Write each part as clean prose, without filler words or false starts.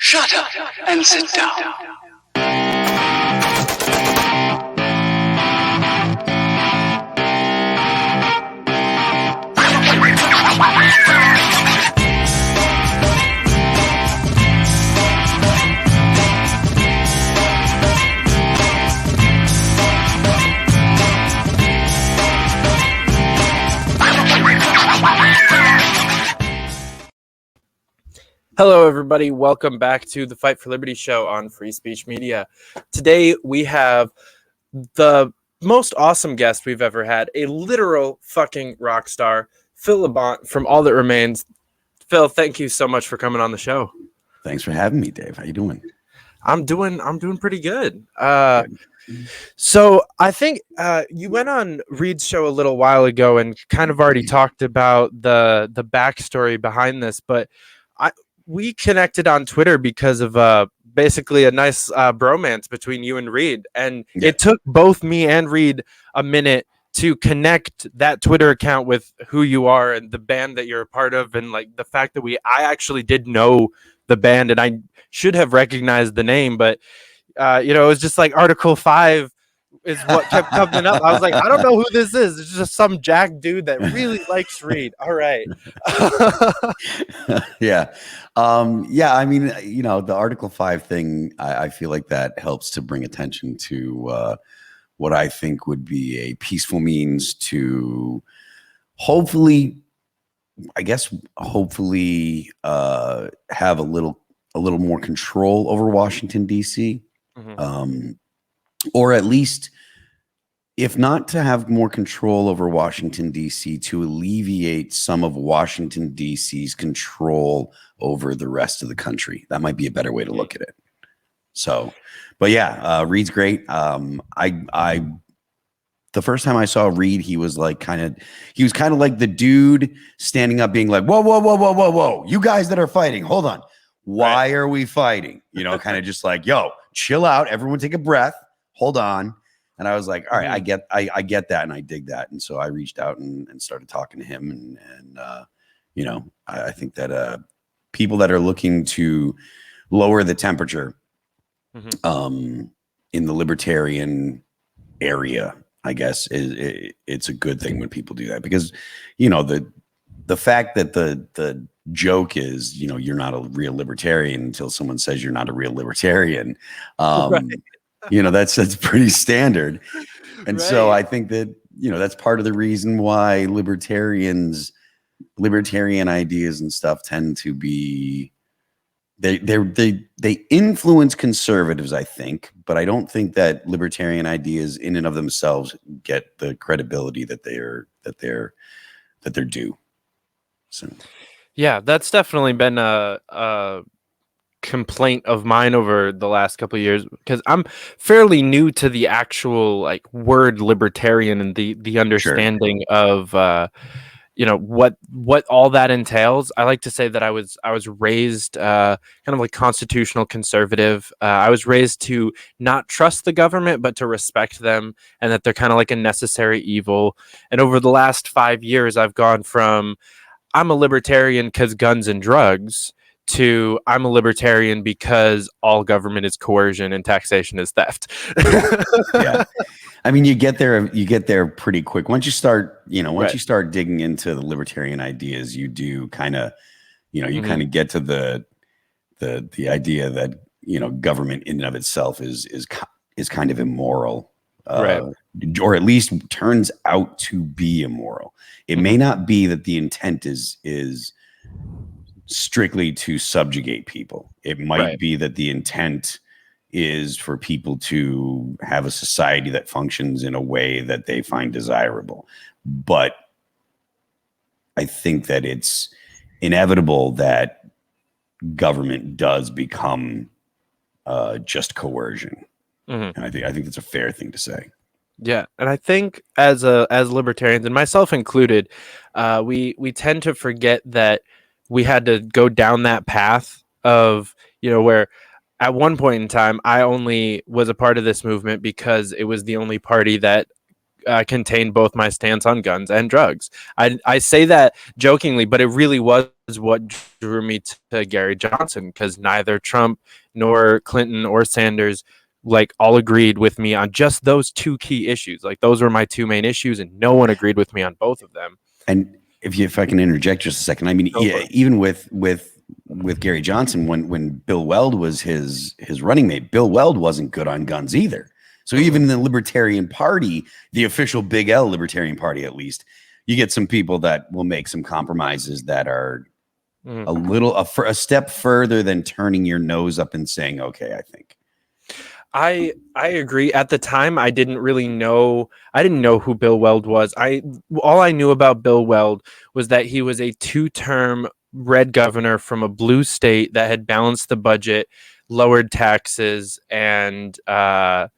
Shut up and sit down. Hello, everybody. Welcome back to the Fight for Liberty show on Free Speech Media. Today, we have the most awesome guest we've ever had, a literal fucking rock star, Phil Labonte from All That Remains. Phil, thank you so much for coming on the show. Thanks for having me, Dave. How you doing? I'm doing pretty good. So I think you went on Reed's show a little while ago and kind of already talked about the backstory behind this, but we connected on Twitter because of basically a nice bromance between you and Reed. And It took both me and Reed a minute to connect that Twitter account with who you are and the band that you're a part of. And like the fact that I actually did know the band and I should have recognized the name, but it was just like Article 5 is what kept coming up. I was like, I don't know who this is. It's just some jack dude that really likes Reed. All right. Yeah. I mean, the Article 5 thing, I feel like that helps to bring attention to what I think would be a peaceful means to hopefully have a little more control over Washington, D.C. Mm-hmm. Or at least, if not to have more control over Washington, D.C., to alleviate some of Washington, D.C.'s control over the rest of the country. That might be a better way to look at it. So, but yeah, Reed's great. The first time I saw Reed, he was kind of like the dude standing up being like, whoa, you guys that are fighting, hold on. Why are we fighting? Kind of just like, yo, chill out. Everyone take a breath. Hold on. And I was like, all right, I get that. And I dig that. And so I reached out and started talking to him. And I think that people that are looking to lower the temperature in the libertarian area, I guess, it's a good thing when people do that, because, the fact that the joke is, you're not a real libertarian until someone says you're not a real libertarian. Right. That's pretty standard. And so I think that, that's part of the reason why libertarian ideas and stuff tend to be, they influence conservatives, I think, but I don't think that libertarian ideas in and of themselves get the credibility that they're due. So yeah, that's definitely been a complaint of mine over the last couple of years, because I'm fairly new to the actual word libertarian and the understanding of what all that entails. I like to say that I was raised kind of like constitutional conservative. I was raised to not trust the government, but to respect them, and that they're kind of like a necessary evil. And over the last 5 years, I've gone from I'm a libertarian because guns and drugs to I'm a libertarian because all government is coercion and taxation is theft. Yeah. I mean, you get there pretty quick. Once you start, you start digging into the libertarian ideas, you do kind of, you kind of get to the idea that, government in and of itself is kind of immoral, or at least turns out to be immoral. It may not be that the intent is strictly to subjugate people. It might be that the intent is for people to have a society that functions in a way that they find desirable. But I think that it's inevitable that government does become just coercion. And I think it's a fair thing to say. Yeah, and I think as libertarians, and myself included, we tend to forget that we had to go down that path of, where at one point in time, I only was a part of this movement because it was the only party that contained both my stance on guns and drugs. I say that jokingly, but it really was what drew me to Gary Johnson, because neither Trump nor Clinton or Sanders like all agreed with me on just those two key issues. Like those were my two main issues, and no one agreed with me on both of them. And if I can interject just a second, I mean, even with Gary Johnson, when Bill Weld was his running mate, Bill Weld wasn't good on guns either. So even in the Libertarian Party, the official Big L Libertarian Party, at least, you get some people that will make some compromises that are a step further than turning your nose up and saying, okay, I think. I agree. At the time, I didn't know who Bill Weld was. All I knew about Bill Weld was that he was a 2-term red governor from a blue state that had balanced the budget, lowered taxes, and that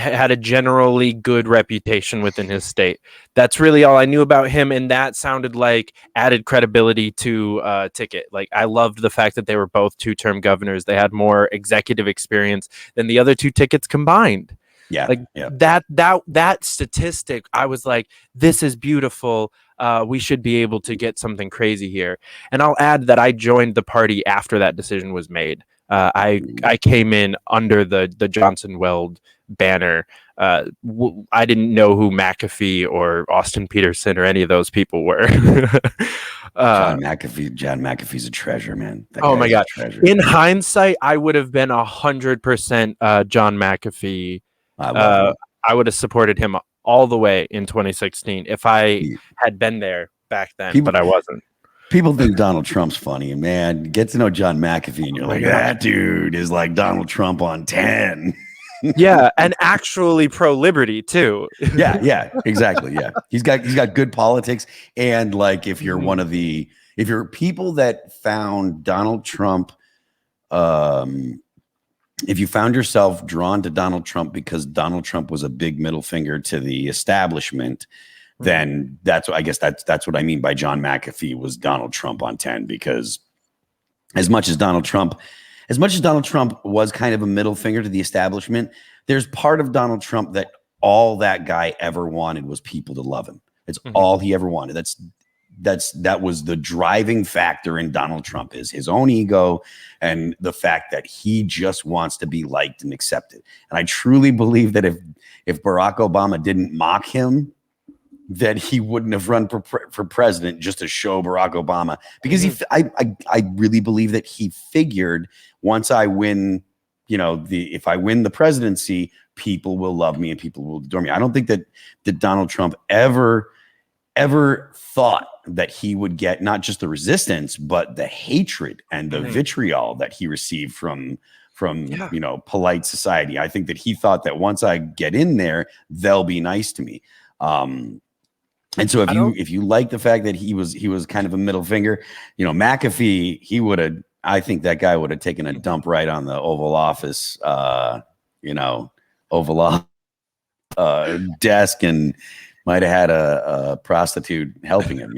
had a generally good reputation within his state. That's really all I knew about him, and that sounded like added credibility to ticket. Like I loved the fact that they were both 2-term governors. They had more executive experience than the other two tickets combined. That statistic, I was like, this is beautiful. We should be able to get something crazy here. And I'll add that I joined the party after that decision was made. I came in under the Johnson Weld banner. I didn't know who McAfee or Austin Peterson or any of those people were. John McAfee's a treasure, man. Oh my God! In hindsight, I would have been 100% John McAfee. I would have supported him all the way in 2016 if I had been there back then, but I wasn't. People think Donald Trump's funny, and man, get to know John McAfee, and you're like, that dude is like Donald Trump on 10. Yeah, and actually pro-liberty too. yeah, exactly. Yeah, he's got good politics, and like if you're if you're people that found Donald Trump, if you found yourself drawn to Donald Trump because Donald Trump was a big middle finger to the establishment, then that's what I mean by John McAfee was Donald Trump on 10, because as much as Donald Trump was kind of a middle finger to the establishment, there's part of Donald Trump that all that guy ever wanted was people to love him. It's all he ever wanted. That was the driving factor in Donald Trump, is his own ego and the fact that he just wants to be liked and accepted. And I truly believe that if Barack Obama didn't mock him, that he wouldn't have run for president just to show Barack Obama, because I really believe that he figured, once I win, if I win the presidency, people will love me and people will adore me. I don't think that Donald Trump ever thought that he would get not just the resistance, but the hatred and the vitriol that he received from polite society. I think that he thought that once I get in there, they'll be nice to me. And so if you like the fact that he was kind of a middle finger, McAfee, I think that guy would have taken a dump right on the Oval Office, desk, and might have had a prostitute helping him,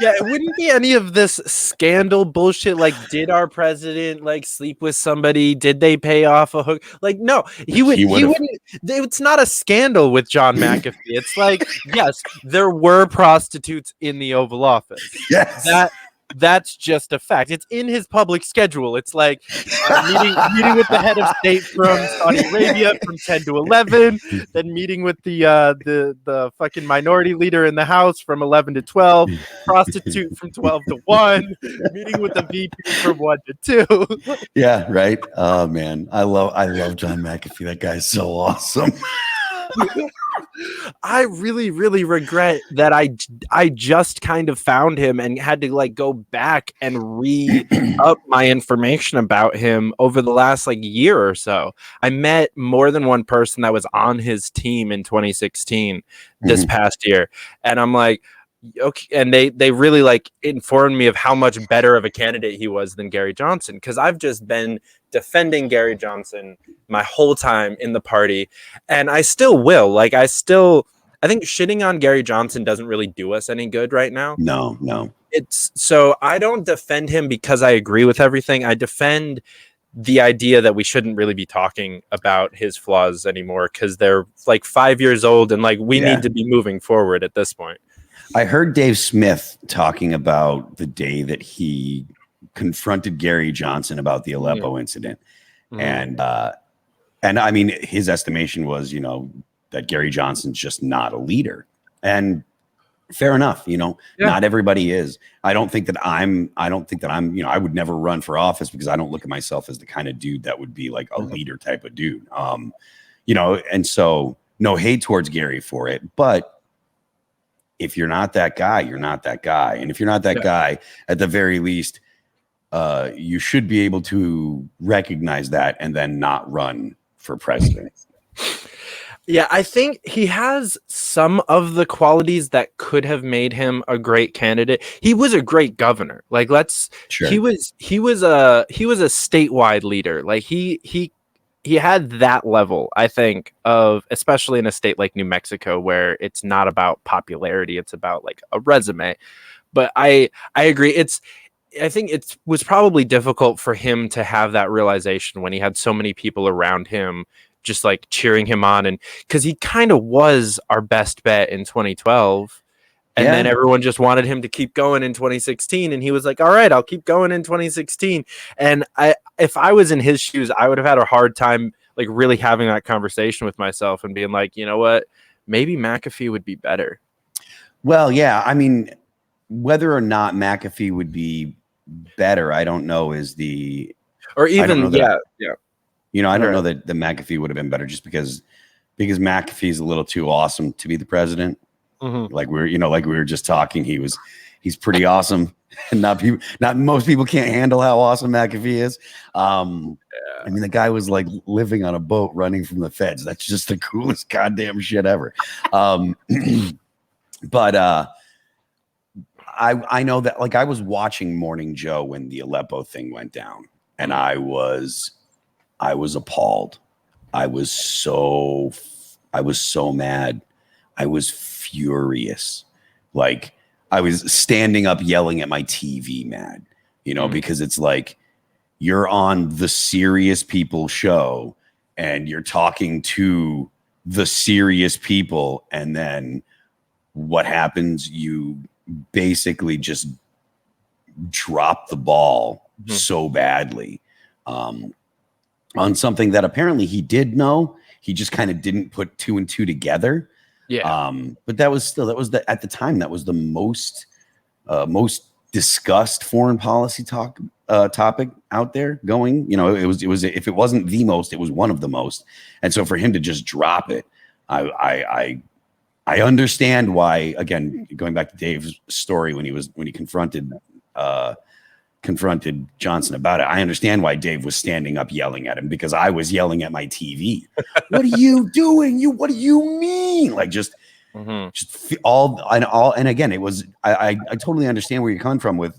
Yeah, it wouldn't be any of this scandal bullshit. Like, did our president sleep with somebody? Did they pay off a hook? No, he wouldn't. It's not a scandal with John McAfee. It's like, yes, there were prostitutes in the Oval Office. Yes. That's just a fact. It's in his public schedule. It's like meeting with the head of state from Saudi Arabia from 10 to 11, then meeting with the fucking minority leader in the House from 11 to 12, prostitute from 12 to 1, meeting with the VP from 1 to 2. Yeah, right. Oh man, I love John McAfee. That guy's so awesome. I really, really regret that I just kind of found him and had to go back and read up my information about him over the last year or so. I met more than one person that was on his team in 2016 this past year, and I'm like, okay, and they really informed me of how much better of a candidate he was than Gary Johnson, because I've just been defending Gary Johnson my whole time in the party, and I still will. I think shitting on Gary Johnson doesn't really do us any good right now. No. So I don't defend him because I agree with everything. I defend the idea that we shouldn't really be talking about his flaws anymore because they're 5 years old, and we need to be moving forward at this point. I heard Dave Smith talking about the day that he confronted Gary Johnson about the Aleppo incident. And I mean, his estimation was, that Gary Johnson's just not a leader. And fair enough, not everybody is. I don't think that I'm, I would never run for office because I don't look at myself as the kind of dude that would be like a leader type of dude. And so no hate towards Gary for it, but if you're not that guy, you're not that guy. And if you're not that guy, at the very least, you should be able to recognize that and then not run for president. Yeah, I think he has some of the qualities that could have made him a great candidate. He was a great governor. Like, he was a statewide leader. Like he had that level, I think, of, especially in a state like New Mexico, where it's not about popularity, it's about like a resume. But I agree. I think it was probably difficult for him to have that realization when he had so many people around him just like cheering him on, and because he kind of was our best bet in 2012. And then everyone just wanted him to keep going in 2016. And he was like, all right, I'll keep going in 2016. And if I was in his shoes, I would have had a hard time like really having that conversation with myself and being like, you know what, maybe McAfee would be better. Well, yeah. I mean, whether or not McAfee would be better, I don't know I don't know that the McAfee would have been better just because McAfee's a little too awesome to be the president. Like we were just talking, he's pretty awesome, and not most people can't handle how awesome McAfee is. I mean, the guy was like living on a boat running from the feds. That's just the coolest goddamn shit ever. But I know that, like, I was watching Morning Joe when the Aleppo thing went down, and I was appalled. I was so mad. I was furious. Like, I was standing up yelling at my TV, mad, because it's like, you're on the serious people show and you're talking to the serious people. And then what happens? You basically just drop the ball so badly on something that apparently he did know. He just kind of didn't put two and two together. Yeah. But at the time, that was the most discussed foreign policy topic out there going. It was if it wasn't the most, it was one of the most. And so for him to just drop it, I understand why. Again, going back to Dave's story when he confronted Johnson about it, I understand why Dave was standing up yelling at him, because I was yelling at my TV. What are you doing? What do you mean? Like, just all. And again, it was, I totally understand where you're coming from with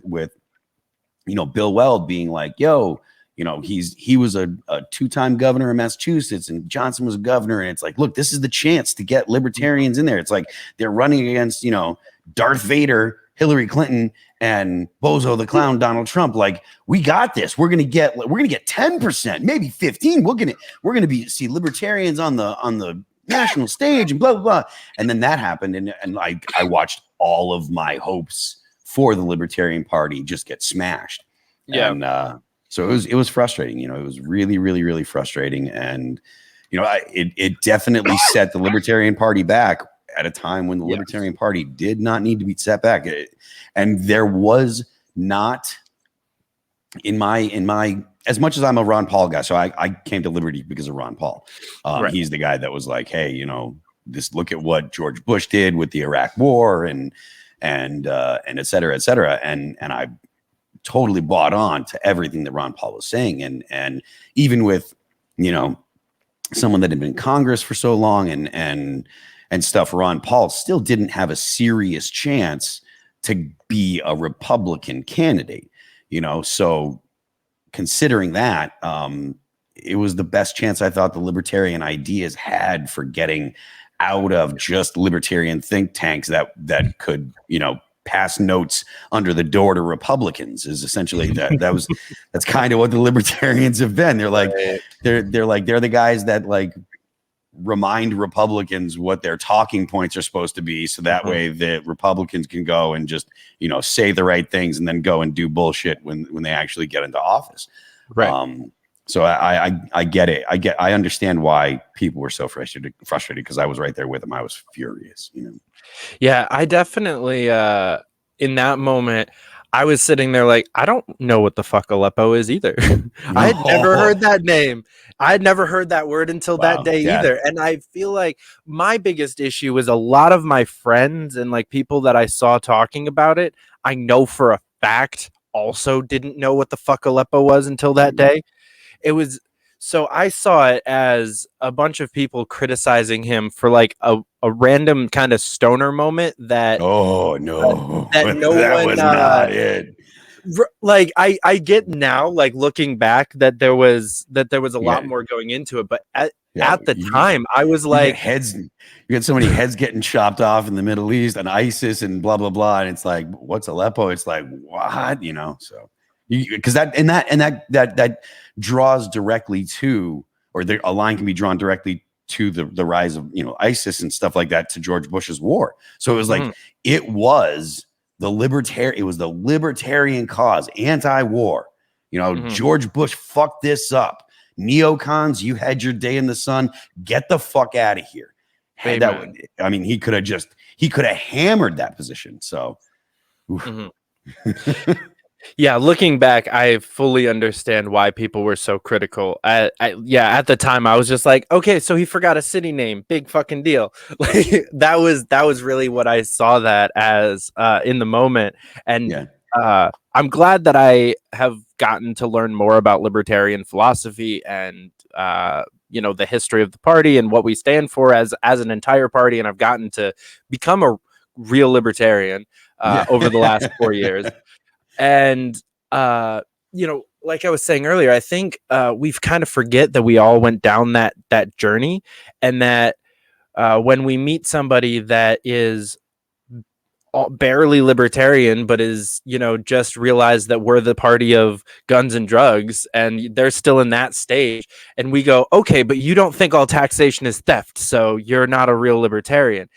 Bill Weld being like, yo, he was a two-time governor of Massachusetts and Johnson was a governor. And it's like, look, this is the chance to get libertarians in there. It's like they're running against, Darth Vader, Hillary Clinton, and Bozo the Clown, Donald Trump. Like, we got this. We're gonna get 10%, maybe 15. We're gonna see libertarians on the national stage and blah blah blah. And then that happened, and I watched all of my hopes for the Libertarian Party just get smashed. Yeah. And so it was frustrating. It was really, really, really frustrating. And it definitely set the Libertarian Party back at a time when the Libertarian Party did not need to be set back. And there was not, in my as much as I'm a Ron Paul guy, so I came to Liberty because of Ron Paul. Right. He's the guy that was like, hey, look at what George Bush did with the Iraq War and et cetera, et cetera. And I totally bought on to everything that Ron Paul was saying. And even with, someone that had been in Congress for so long and stuff, Ron Paul still didn't have a serious chance to be a Republican candidate, so considering that, it was the best chance I thought the libertarian ideas had for getting out of just libertarian think tanks that could, pass notes under the door to Republicans. Is essentially that's kind of what the libertarians have been. They're like, they're the guys that, like, remind Republicans what their talking points are supposed to be, so that way the Republicans can go and just, you know, say the right things and then go and do bullshit when they actually get into office. Right. So I get it. I understand why people were so frustrated because I was right there with them. I was furious, you know. Yeah, I definitely in that moment I was sitting there like, I don't know what the fuck Aleppo is either. I had never heard that name. I had never heard that word until that day either. And I feel like my biggest issue was a lot of my friends and like people that I saw talking about it, I know for a fact also didn't know what the fuck Aleppo was until that day. It was so I saw it as a bunch of people criticizing him for like a random kind of stoner moment that no, that no that one was not it. Like I get now, like looking back, that there was a lot more going into it, but at the time I was like, you get so many heads getting chopped off in the Middle East and ISIS and blah blah blah, and it's like, what's Aleppo? It's like, what, you know? So because that draws directly to, or a line can be drawn directly to the rise of, you know, ISIS and stuff like that, to George Bush's war. So it was like it was the libertarian cause, anti-war. You know, George Bush fucked this up. Neocons, you had your day in the sun. Get the fuck out of here. I mean, he could have hammered that position. So, yeah, looking back, I fully understand why people were so critical. At the time, I was just like, okay, so he forgot a city name, big fucking deal. Like that was really what I saw that as in the moment. And I'm glad that I have gotten to learn more about libertarian philosophy and you know, the history of the party and what we stand for as an entire party. And I've gotten to become a real libertarian over the last 4 years. And, you know, like I was saying earlier, I think we've kind of forget that we all went down that journey, and that when we meet somebody that is barely libertarian, but is, you know, just realized that we're the party of guns and drugs, and they're still in that stage, and we go, okay, but you don't think all taxation is theft, so you're not a real libertarian.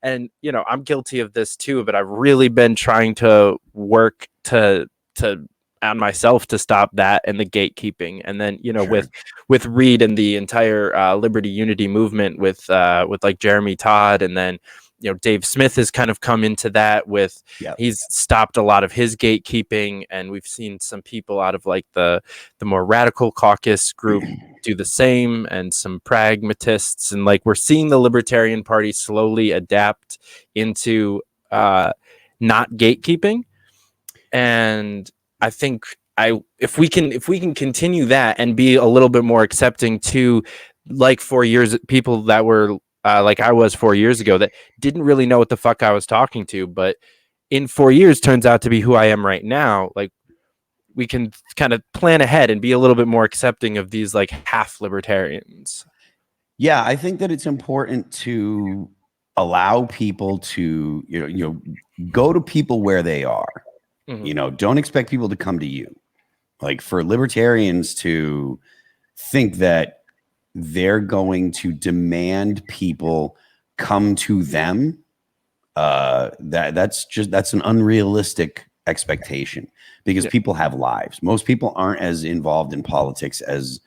And, you know, I'm guilty of this too, but I've really been trying to work to on myself to stop that and the gatekeeping. And then, you know, with Reed and the entire Liberty Unity movement with like Jeremy Todd, and then, you know, Dave Smith has kind of come into that with, he's stopped a lot of his gatekeeping, and we've seen some people out of like the more radical caucus group do the same, and some pragmatists, and like we're seeing the Libertarian Party slowly adapt into not gatekeeping. And I think if we can continue that and be a little bit more accepting to, like 4 years, people that were like I was 4 years ago, that didn't really know what the fuck I was talking to, but in 4 years turns out to be who I am right now. Like, we can kind of plan ahead and be a little bit more accepting of these like half libertarians. Yeah, I think that it's important to allow people to, you know, go to people where they are. You know, don't expect people to come to you. Like, for libertarians to think that they're going to demand people come to them, that's an unrealistic expectation, because people have lives. Most people aren't as involved in politics as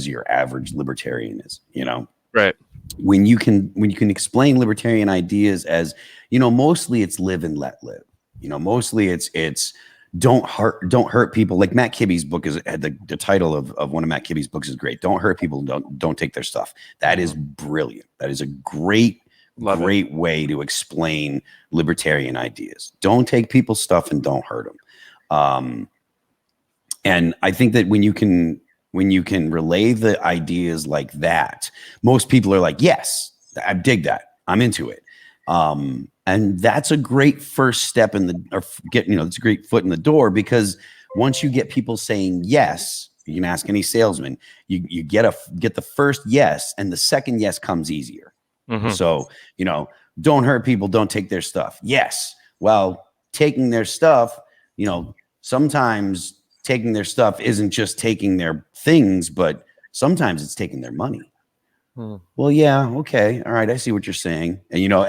your average libertarian is, you know. Right. When you can explain libertarian ideas as, you know, mostly it's live and let live. You know, mostly it's don't hurt people. Like Matt Kibbe's book is the title of one of Matt Kibbe's books is great. Don't hurt people. Don't take their stuff. That is brilliant. That is a great way to explain libertarian ideas. Don't take people's stuff and don't hurt them. And I think that when you can relay the ideas like that, most people are like, yes, I dig that. I'm into it. And that's a great first step it's a great foot in the door, because once you get people saying yes, you can ask any salesman, you get the first yes, and the second yes comes easier. So, you know, don't hurt people, don't take their stuff. Yes. Well, taking their stuff, you know, sometimes taking their stuff isn't just taking their things, but sometimes it's taking their money. Hmm. Well, yeah, okay, all right, I see what you're saying, and you know,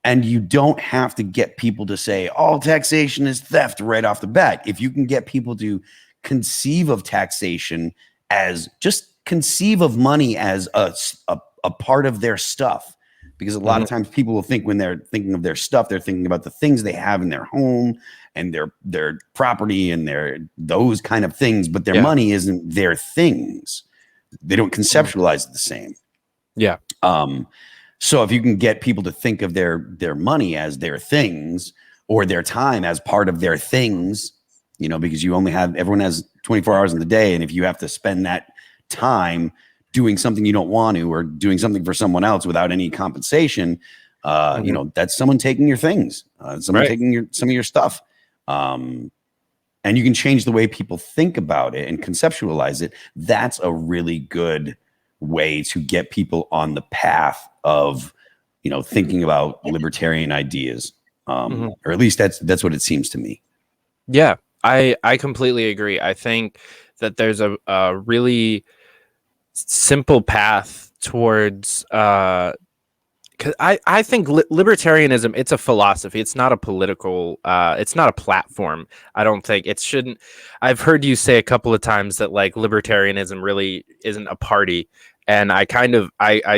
and you don't have to get people to say all taxation is theft right off the bat. If you can get people to conceive of taxation as just conceive of money as a part of their stuff, because a lot of times people will think when they're thinking of their stuff, they're thinking about the things they have in their home and their property and their those kind of things, but their Yeah. money isn't their things. They don't conceptualize it the same. Yeah. So if you can get people to think of their money as their things or their time as part of their things, you know, because everyone has 24 hours in the day. And if you have to spend that time doing something you don't want to, or doing something for someone else without any compensation, you know, that's someone taking your things, someone taking some of your stuff. And you can change the way people think about it and conceptualize it. That's a really good way to get people on the path of, you know, thinking about libertarian ideas. Or at least that's what it seems to me. Yeah, I completely agree. I think that there's a really simple path towards 'cause I think libertarianism, it's a philosophy. It's not a political, it's not a platform. I don't think it shouldn't. I've heard you say a couple of times that like libertarianism really isn't a party. And I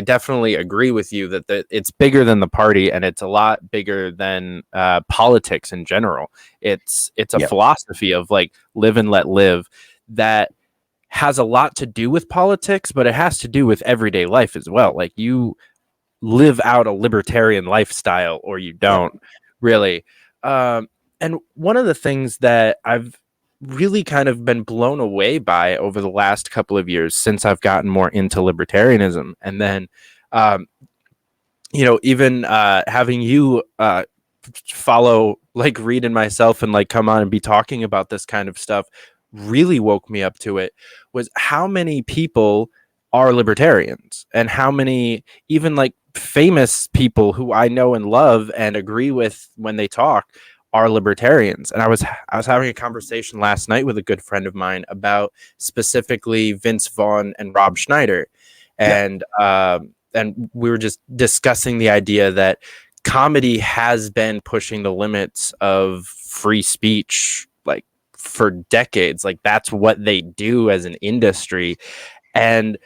definitely agree with you that it's bigger than the party, and it's a lot bigger than politics in general. It's a philosophy of like live and let live that has a lot to do with politics, but it has to do with everyday life as well. Like you live out a libertarian lifestyle or you don't really. And one of the things that I've really kind of been blown away by over the last couple of years since I've gotten more into libertarianism, and then you know, even having you follow like Reed and myself and like come on and be talking about this kind of stuff really woke me up to it, was how many people are libertarians, and how many even like famous people who I know and love and agree with when they talk are libertarians. And I was having a conversation last night with a good friend of mine about specifically Vince Vaughn and Rob Schneider, and we were just discussing the idea that comedy has been pushing the limits of free speech like for decades. Like that's what they do as an industry, and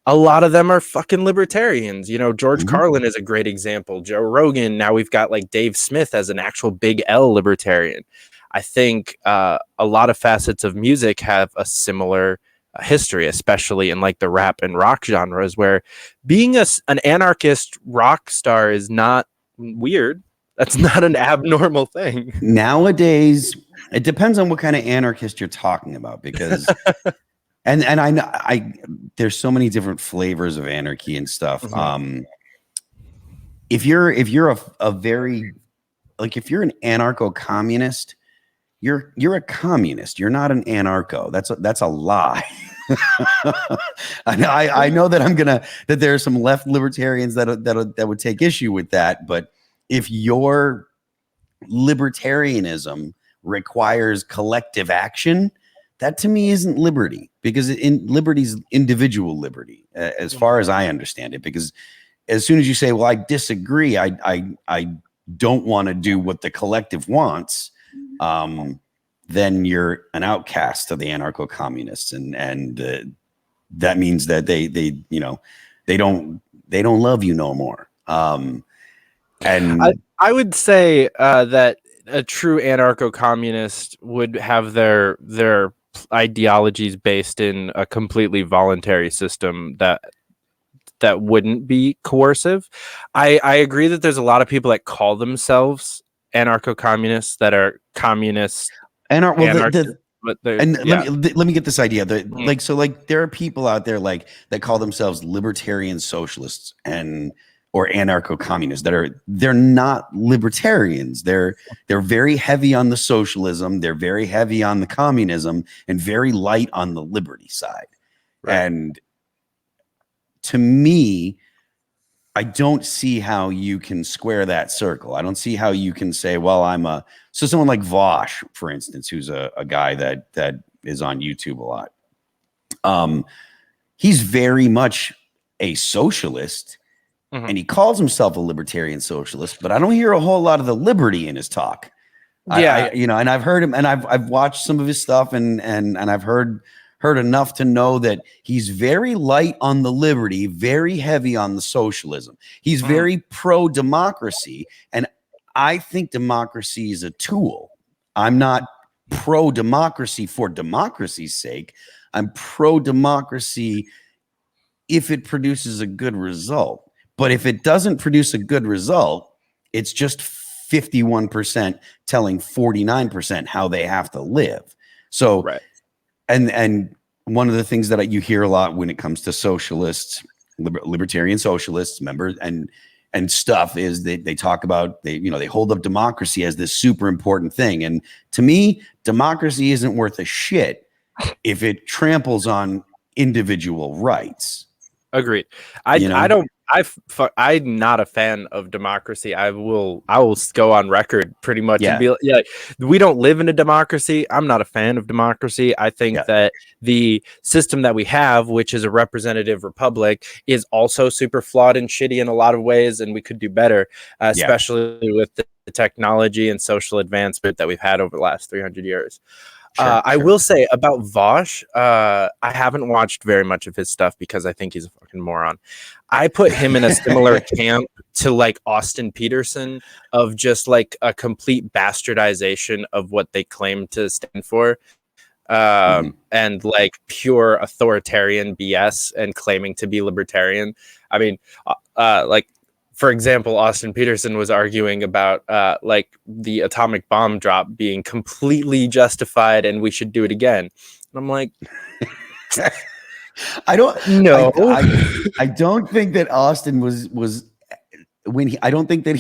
a lot of them are fucking libertarians. You know, George Carlin is a great example. Joe Rogan. Now we've got like Dave Smith as an actual big L libertarian. I think a lot of facets of music have a similar history, especially in like the rap and rock genres, where being an anarchist rock star is not weird. That's not an abnormal thing. Nowadays, it depends on what kind of anarchist you're talking about, because and I know there's so many different flavors of anarchy and stuff. If you're a very like if you're an anarcho-communist, you're a communist. You're not an anarcho. That's a lie. I know that that there are some left libertarians that would take issue with that, but if your libertarianism requires collective action, that to me isn't liberty, because liberty's individual liberty, as far as I understand it. Because as soon as you say, well, I disagree, I don't want to do what the collective wants, then you're an outcast of the anarcho-communists, and that means that they you know they don't love you no more. And I would say that a true anarcho-communist would have their ideologies based in a completely voluntary system that wouldn't be coercive. I agree that there's a lot of people that call themselves anarcho-communists that are communists. let me get this idea. Mhm. Like there are people out there like that call themselves libertarian socialists or anarcho-communists they're not libertarians. They're very heavy on the socialism, they're very heavy on the communism, and very light on the liberty side. Right. And to me, I don't see how you can square that circle. I don't see how you can say, well, so someone like Vosh, for instance, who's a guy that is on YouTube a lot. he's very much a socialist, Mhm. and he calls himself a libertarian socialist, but I don't hear a whole lot of the liberty in his talk. Yeah. And I've heard him, and I've watched some of his stuff, and I've heard enough to know that he's very light on the liberty, very heavy on the socialism. He's very pro-democracy, and I think democracy is a tool. I'm not pro-democracy for democracy's sake. I'm pro-democracy if it produces a good result. But if it doesn't produce a good result, it's just 51% telling 49% how they have to live. So, Right. and one of the things that you hear a lot when it comes to socialists, libertarian socialists, members, and stuff is they talk about, they hold up democracy as this super important thing. And to me, democracy isn't worth a shit if it tramples on individual rights. Agreed. I'm not a fan of democracy. I will go on record pretty much and be like, we don't live in a democracy. I'm not a fan of democracy. I think that the system that we have, which is a representative republic, is also super flawed and shitty in a lot of ways, and we could do better, especially with the technology and social advancement that we've had over the last 300 years. I will say about Vosh, I haven't watched very much of his stuff because I think he's a fucking moron. I put him in a similar camp to like Austin Peterson, of just like a complete bastardization of what they claim to stand for, and like pure authoritarian BS and claiming to be libertarian. I mean, like, for example, Austin Peterson was arguing about like the atomic bomb drop being completely justified and we should do it again. And I'm like, I don't know. I don't think that Austin was when I don't think that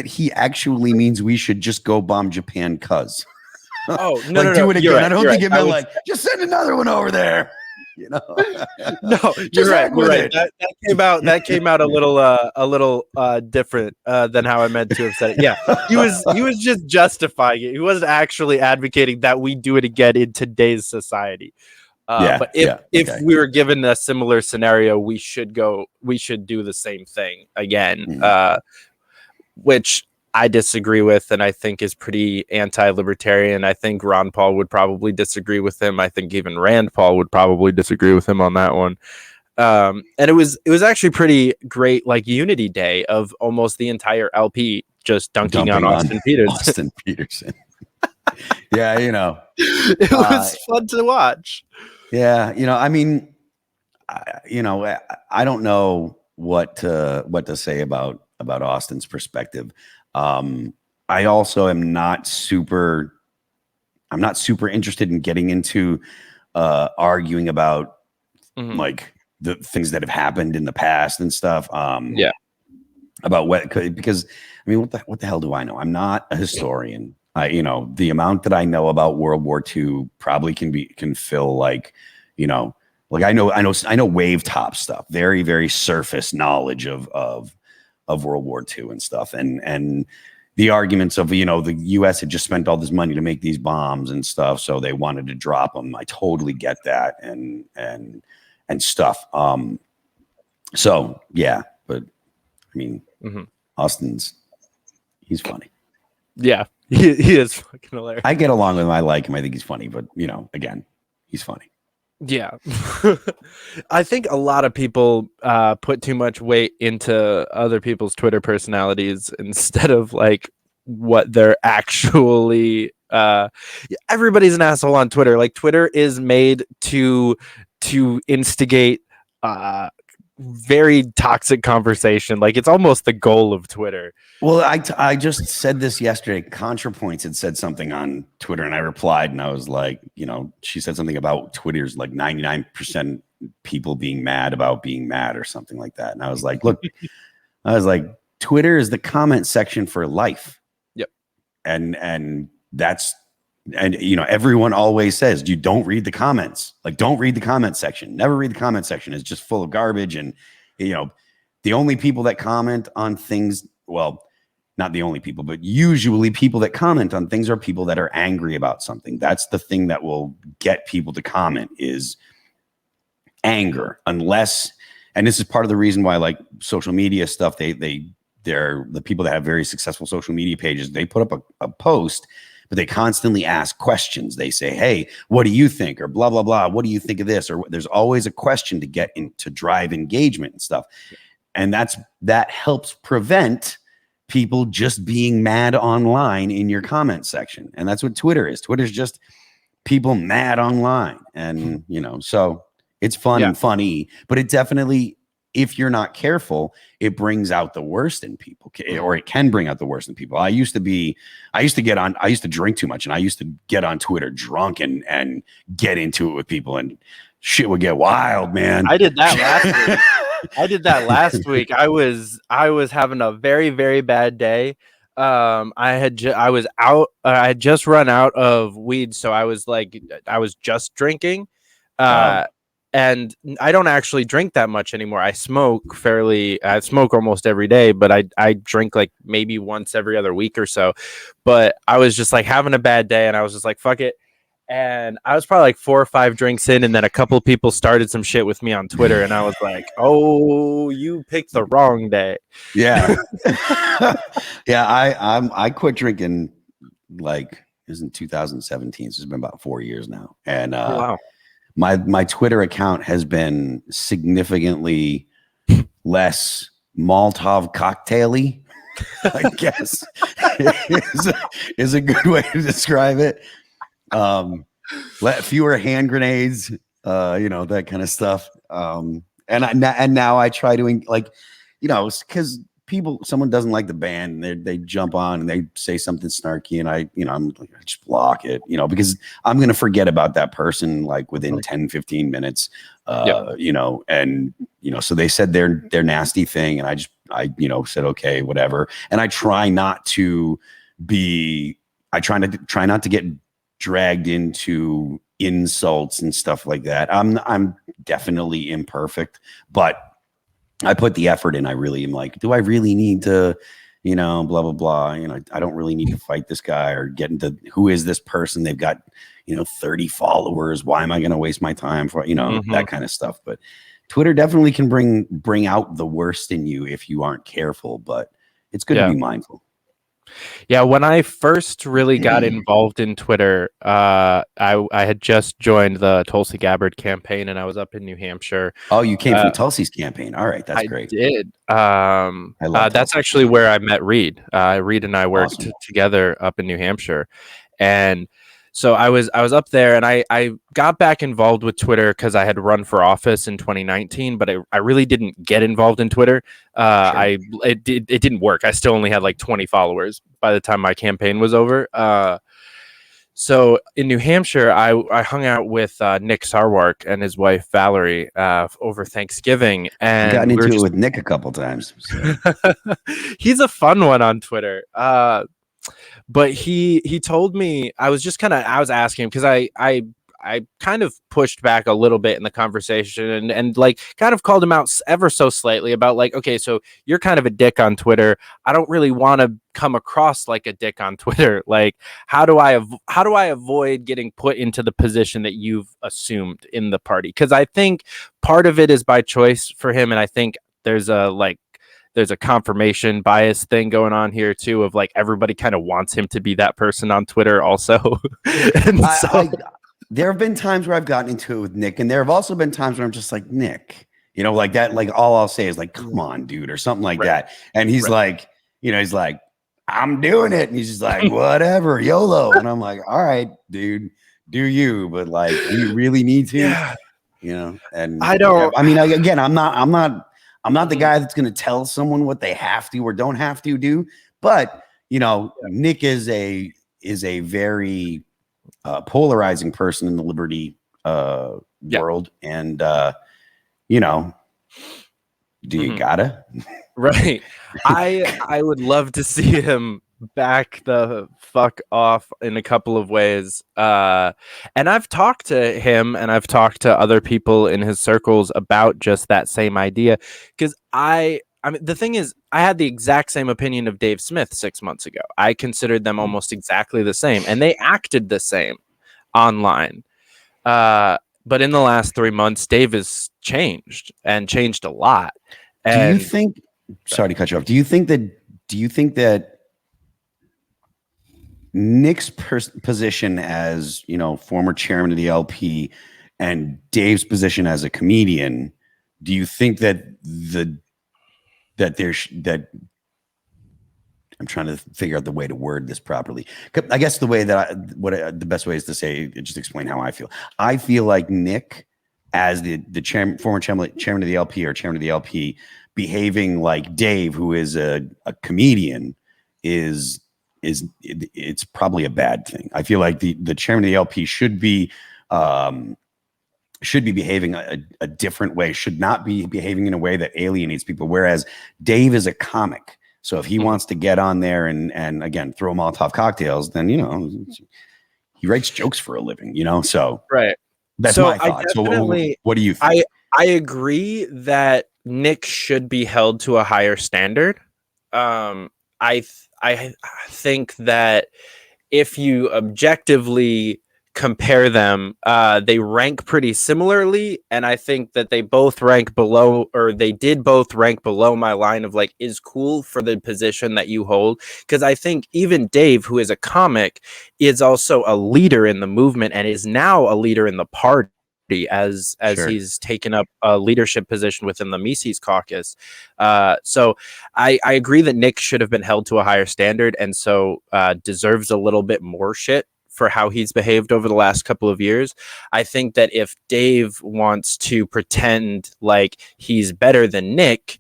he actually means we should just go bomb Japan cuz. Oh, no, like, no, do it again. Right, I don't think it meant was, like just send another one over there. No, you're right. That came out a little different than how I meant to have said it. Yeah, he was just justifying it. He wasn't actually advocating that we do it again in today's society. But if we were given a similar scenario, we should do the same thing again, which I disagree with, and I think is pretty anti-libertarian. I think Ron Paul would probably disagree with him. I think even Rand Paul would probably disagree with him on that one. And it was actually pretty great, like Unity Day of almost the entire LP just dunking on Austin Peterson. Yeah, it was fun to watch. Yeah, I mean, I don't know what to say about Austin's perspective. I also am not super interested in getting into arguing about like the things that have happened in the past and stuff. About because I mean, what the hell do I know? I'm not a historian. The amount that I know about World War II probably can fill like, like I know wave top stuff, very, very surface knowledge of World War II and stuff. And the arguments of, the US had just spent all this money to make these bombs and stuff, so they wanted to drop them. I totally get that and stuff. So yeah, but I mean, he's funny. Yeah, he is fucking hilarious. I get along with him. I like him. I think he's funny, but again, he's funny. Yeah. I think a lot of people put too much weight into other people's Twitter personalities instead of like what they're actually everybody's an asshole on Twitter. Like, Twitter is made to instigate very toxic conversation. Like, it's almost the goal of Twitter. Well, I just said this yesterday. ContraPoints had said something on Twitter, and I replied, and I was like, she said something about Twitter's like 99% people being mad about being mad or something like that. And I was like, look, Twitter is the comment section for life. Yep. And that's, and everyone always says, you don't read the comments. Like, don't read the comment section. Never read the comment section. It's just full of garbage. And, the only people that comment on things, well, not the only people, but usually people that comment on things are people that are angry about something. That's the thing that will get people to comment, is anger unless, and this is part of the reason why like social media stuff, they're the people that have very successful social media pages, they put up a post, but they constantly ask questions. They say, hey, what do you think? Or blah, blah, blah. What do you think of this? Or there's always a question to get in to drive engagement and stuff. And that helps prevent people just being mad online in your comment section. And that's what Twitter is. Twitter's just people mad online. And, so it's fun and funny, but it definitely, if you're not careful, it brings out the worst in people, or it can bring out the worst in people. I used to drink too much, and I used to get on Twitter drunk and get into it with people, and shit would get wild, man. I did that last week. I was having a very, very bad day. I had just run out of weed, so I was just drinking. And I don't actually drink that much anymore. I smoke almost every day, but I drink like maybe once every other week or so. But I was just like having a bad day, and I was just like, fuck it. And I was probably like 4 or 5 drinks in, and then a couple people started some shit with me on Twitter, and I was like, oh, you picked the wrong day. Yeah. Yeah. I quit drinking like, it was in 2017. So it's been about 4 years now. And, wow. My Twitter account has been significantly less Molotov cocktail-y, I guess, is a good way to describe it. Fewer hand grenades, that kind of stuff. And now I try to, like, because someone doesn't like the band, and they jump on and they say something snarky, and I'm like, I just block it, because I'm going to forget about that person like within 10, 15 minutes, and, so they said their nasty thing, and I said, okay, whatever. And I try not to get dragged into insults and stuff like that. I'm definitely imperfect, but I put the effort in. I really am like, do I really need to, blah, blah, blah. I don't really need to fight this guy or get into who is this person? They've got, 30 followers. Why am I going to waste my time for, that kind of stuff? But Twitter definitely can bring out the worst in you if you aren't careful, but it's good to be mindful. Yeah, when I first really got involved in Twitter, I had just joined the Tulsi Gabbard campaign, and I was up in New Hampshire. Oh, you came from Tulsi's campaign. All right, that's great. I did. I love that's actually where I met Reed. Reed and I worked together up in New Hampshire, and so I was up there, and I got back involved with Twitter because I had run for office in 2019, but I really didn't get involved in Twitter. It didn't work. I still only had like 20 followers by the time my campaign was over. So in New Hampshire, I hung out with Nick Sarwark and his wife Valerie over Thanksgiving, and I've gotten into it with Nick a couple times. So. He's a fun one on Twitter. But he told me, I was asking him because I kind of pushed back a little bit in the conversation and like kind of called him out ever so slightly about like, okay, so you're kind of a dick on Twitter. I don't really want to come across like a dick on Twitter. Like, how do I avoid getting put into the position that you've assumed in the party? Because I think part of it is by choice for him, and I think there's a confirmation bias thing going on here too, of like everybody kind of wants him to be that person on Twitter also. And there have been times where I've gotten into it with Nick, and there have also been times where I'm just like, Nick, like that, like all I'll say is like, come on, dude, or something like that. And he's like, he's like, I'm doing it. And he's just like, whatever, YOLO. And I'm like, all right, dude, do you, but like, do you really need to, and I don't, I mean, again, I'm not the guy that's going to tell someone what they have to or don't have to do, but Nick is a very polarizing person in the liberty world, and do you gotta? Right. I would love to see him back the fuck off in a couple of ways. And I've talked to him and I've talked to other people in his circles about just that same idea. Because I mean, the thing is, I had the exact same opinion of Dave Smith 6 months ago. I considered them almost exactly the same, and they acted the same online. But in the last 3 months, Dave has changed and changed a lot. Do you And think? Sorry to cut you off. Do you think that Nick's position as, former chairman of the LP and Dave's position as a comedian, do you think that that I'm trying to figure out the way to word this properly. I guess the way that the best way is to say, just explain how I feel. I feel like Nick, as the former chairman of the LP or chairman of the LP, behaving like Dave, who is a comedian, it's probably a bad thing. I feel like the chairman of the LP should be behaving a different way, should not be behaving in a way that alienates people. Whereas Dave is a comic. So if he wants to get on there and again, throw Molotov cocktails, then, he writes jokes for a living, so right. that's So my thought. So what do you think? I agree that Nick should be held to a higher standard. I think that if you objectively compare them, they rank pretty similarly, and I think that they both rank below, or they did both rank below my line of like, is cool for the position that you hold. Because I think even Dave, who is a comic, is also a leader in the movement and is now a leader in the party as Sure. he's taken up a leadership position within the Mises caucus. So I agree that Nick should have been held to a higher standard, and so deserves a little bit more shit for how he's behaved over the last couple of years. I think that if Dave wants to pretend like he's better than Nick,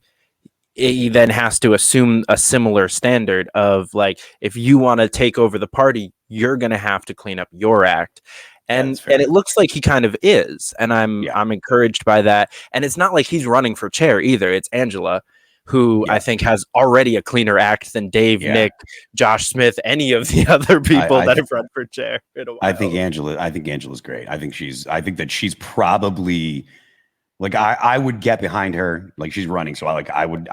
he then has to assume a similar standard of like, if you want to take over the party, you're going to have to clean up your act. And it looks like he kind of is, and I'm encouraged by that. And it's not like he's running for chair either. It's Angela, who I think has already a cleaner act than Dave, Nick, Josh Smith, any of the other people that have run for chair in a while. I think Angela's great. I think that she's probably like, I would get behind her. Like, she's running, so I would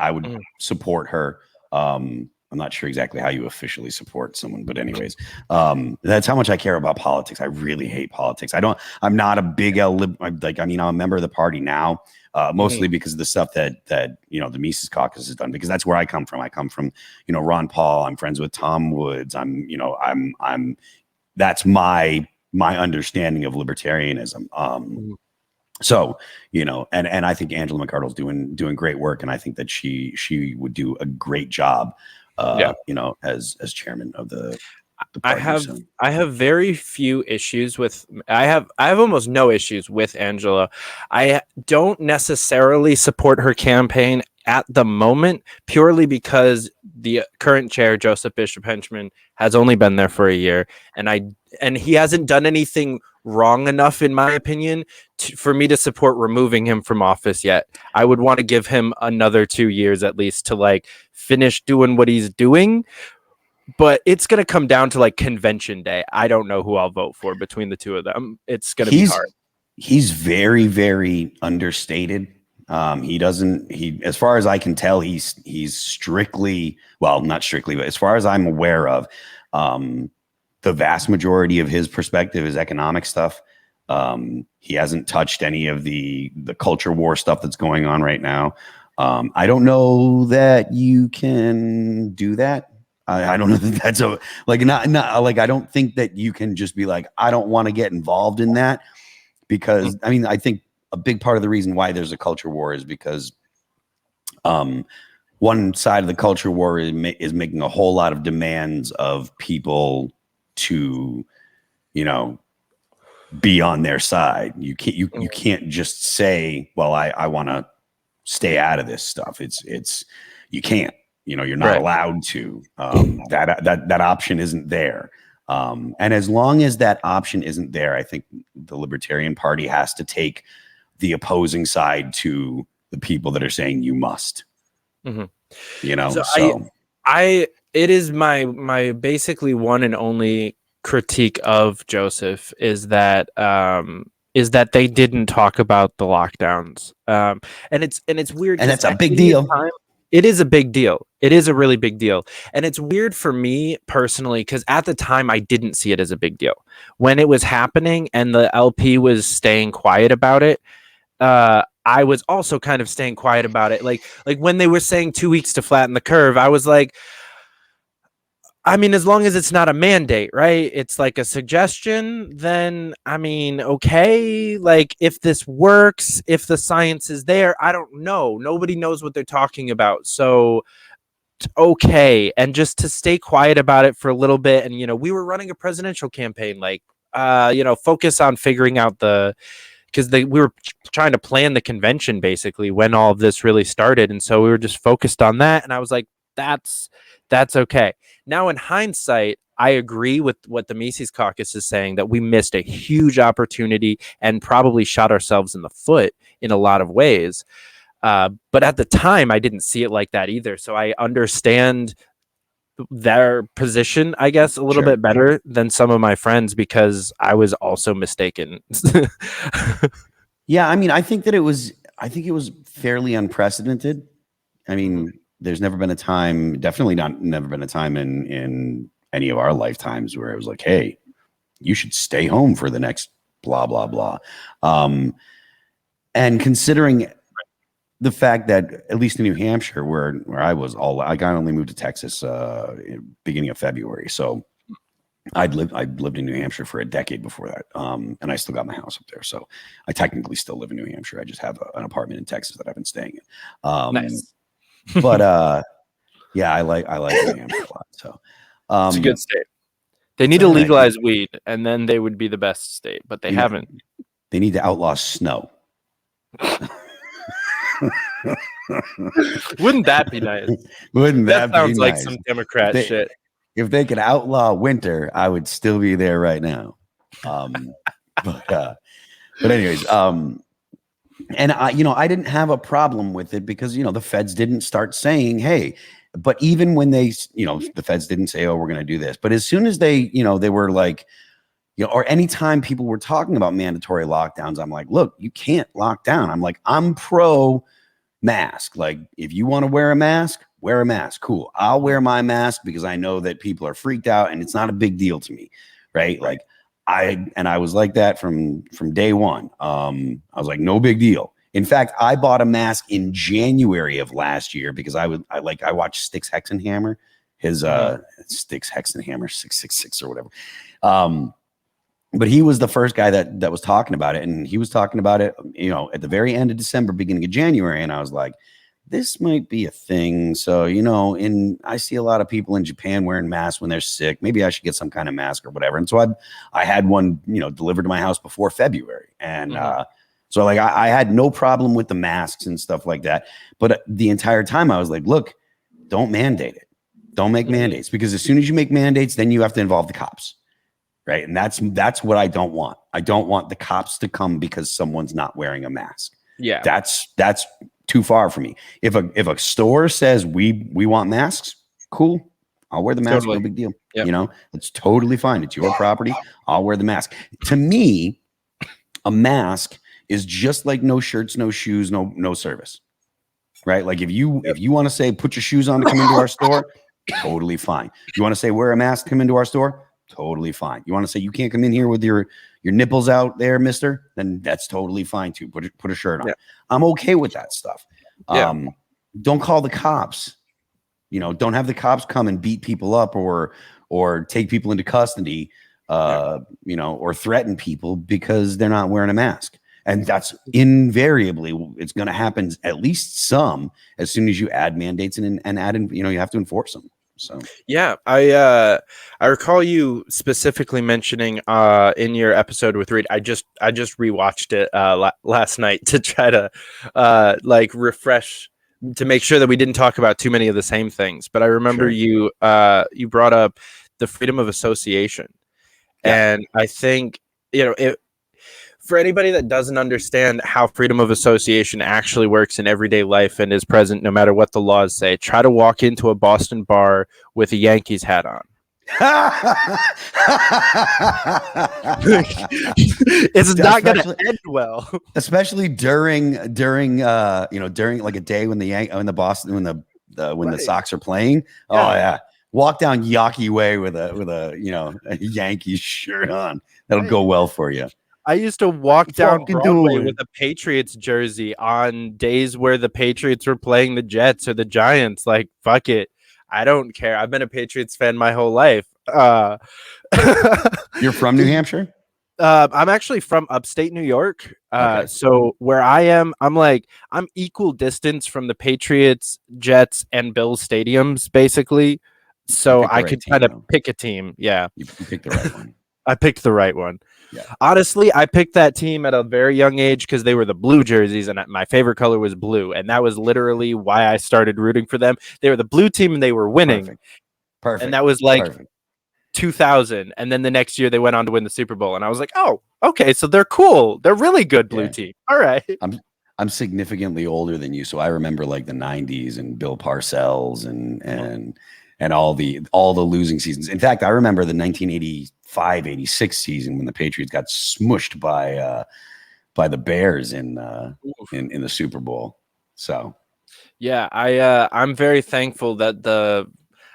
support her. I'm not sure exactly how you officially support someone, but anyways, that's how much I care about politics. I really hate politics. I'm not a big I'm a member of the party now, mostly because of the stuff that the Mises caucus has done, because that's where I come from. I come from, Ron Paul. I'm friends with Tom Woods. That's my understanding of libertarianism. So, and I think Angela McArdle's doing great work, and I think that she would do a great job, as chairman of the party. I have very few issues with. I have almost no issues with Angela. I don't necessarily support her campaign at the moment, purely because the current chair, Joseph Bishop Henchman, has only been there for a year, and he hasn't done anything wrong enough, in my opinion, for me to support removing him from office yet. I would want to give him another 2 years at least to like finish doing what he's doing. But it's going to come down to like convention day. I don't know who I'll vote for between the two of them. It's going to be hard. He's very, very understated. As far as I can tell, he's strictly, well, not strictly, but as far as I'm aware of, the vast majority of his perspective is economic stuff. He hasn't touched any of the culture war stuff that's going on right now. I don't know that you can do that. I don't know that that's not like, I don't think that you can just be like, I don't want to get involved in that, because I think a big part of the reason why there's a culture war is because one side of the culture war is making a whole lot of demands of people to, be on their side. You can't just say, well, I want to stay out of this stuff. You can't. You're not allowed to. That option isn't there. And as long as that option isn't there, I think the Libertarian Party has to take the opposing side to the people that are saying you must. It is my basically one and only critique of Joseph is that they didn't talk about the lockdowns. And it's weird. And that's a big deal. It is a big deal. It is a really big deal. And it's weird for me personally, because at the time I didn't see it as a big deal. When it was happening and the LP was staying quiet about it, I was also kind of staying quiet about it. Like when they were saying 2 weeks to flatten the curve, I was like, I mean, as long as it's not a mandate, right? It's like a suggestion, then I mean, okay. Like if this works, if the science is there, I don't know. Nobody knows what they're talking about. So okay. And just to stay quiet about it for a little bit. And we were running a presidential campaign, like focus on figuring out because we were trying to plan the convention basically when all of this really started. And so we were just focused on that. And I was like, that's okay. Now, in hindsight, I agree with what the Mises Caucus is saying, that we missed a huge opportunity and probably shot ourselves in the foot in a lot of ways. But at the time, I didn't see it like that either. So I understand their position, I guess, a little bit better than some of my friends, because I was also mistaken. Yeah, I mean, I think it was fairly unprecedented. I mean, there's never been a time, never been a time in any of our lifetimes where it was like, hey, you should stay home for the next blah, blah, blah. And considering the fact that, at least in New Hampshire, where I was I only moved to Texas beginning of February. So I lived in New Hampshire for a decade before that. And I still got my house up there. So I technically still live in New Hampshire. I just have an apartment in Texas that I've been staying in. Nice. But yeah, I like New Hampshire a lot. So it's a good state. They need to legalize weed, and then they would be the best state, but they haven't. They need to outlaw snow. Wouldn't that be nice? Wouldn't that sounds be like nice? some Democrat shit. If they could outlaw winter, I would still be there right now. But anyways, and I didn't have a problem with it because the feds didn't start saying, hey. But even when they, the feds didn't say, oh, we're going to do this. But as soon as they, they were like, or anytime people were talking about mandatory lockdowns, I'm like, look, you can't lock down. I'm like, I'm pro mask. Like, if you want to wear a mask, wear a mask. Cool. I'll wear my mask because I know that people are freaked out and it's not a big deal to me. Right. Like I was like that from day one. I was like, no big deal. In fact, I bought a mask in January of last year because I watched Styx Hexenhammer, his Styx Hexenhammer 666 or whatever. But he was the first guy that was talking about it, and he was talking about it, at the very end of December, beginning of January, and I was like, this might be a thing. So, I see a lot of people in Japan wearing masks when they're sick. Maybe I should get some kind of mask or whatever. And so I had one, delivered to my house before February, and so like I had no problem with the masks and stuff like that. But the entire time I was like, look, don't mandate it. Don't make mandates, because as soon as you make mandates, then you have to involve the cops. Right. And that's what I don't want. I don't want the cops to come because someone's not wearing a mask. Yeah. That's too far for me. If a store says we want masks, cool. I'll wear the mask. Totally. No big deal. Yep. It's totally fine. It's your property. I'll wear the mask. To me, a mask is just like no shirts, no shoes, no service, right? Like if you want to say, put your shoes on to come into our store, totally fine. You want to say, wear a mask, come into our store, totally fine. You want to say, you can't come in here with your nipples out there, mister, then that's totally fine too. Put a shirt on. Yeah. I'm okay with that stuff. Yeah. Don't call the cops, don't have the cops come and beat people up or take people into custody, or threaten people because they're not wearing a mask. And that's invariably, it's going to happen at least some as soon as you add mandates and add in, you have to enforce them. So yeah, I recall you specifically mentioning in your episode with Reed. I just rewatched it last night to try to refresh, to make sure that we didn't talk about too many of the same things. But I remember you brought up the freedom of association, and I think for anybody that doesn't understand how freedom of association actually works in everyday life and is present no matter what the laws say, try to walk into a Boston bar with a Yankees hat on. It's not going to end well, especially during like a day when the when the Right. Sox are playing. Yeah. Oh yeah, walk down Yawkey Way with a a Yankees shirt on. That'll Right. go well for you. I used to walk down Fucking Broadway doing? with a Patriots jersey on days where the Patriots were playing the Jets or the Giants. Like, fuck it. I don't care. I've been a Patriots fan my whole life. You're from New Hampshire? I'm actually from upstate New York. Okay. So where I am, I'm equal distance from the Patriots, Jets, and Bills stadiums, basically. So picked the I right could team, kind of though. pick a team. Yeah, You picked the right one. I picked the right one. Yeah. Honestly, I picked that team at a very young age because they were the blue jerseys, and my favorite color was blue, and that was literally why I started rooting for them. They were the blue team, and they were winning. Perfect. And that was like Perfect. 2000, and then the next year they went on to win the Super Bowl, and I was like, oh, okay, so they're cool. They're really good blue team. All right. I'm significantly older than you, so I remember like the 90s and Bill Parcells and all the losing seasons. In fact, I remember the 1985-86 season when the Patriots got smushed by the Bears in the Super Bowl. So yeah, I'm very thankful that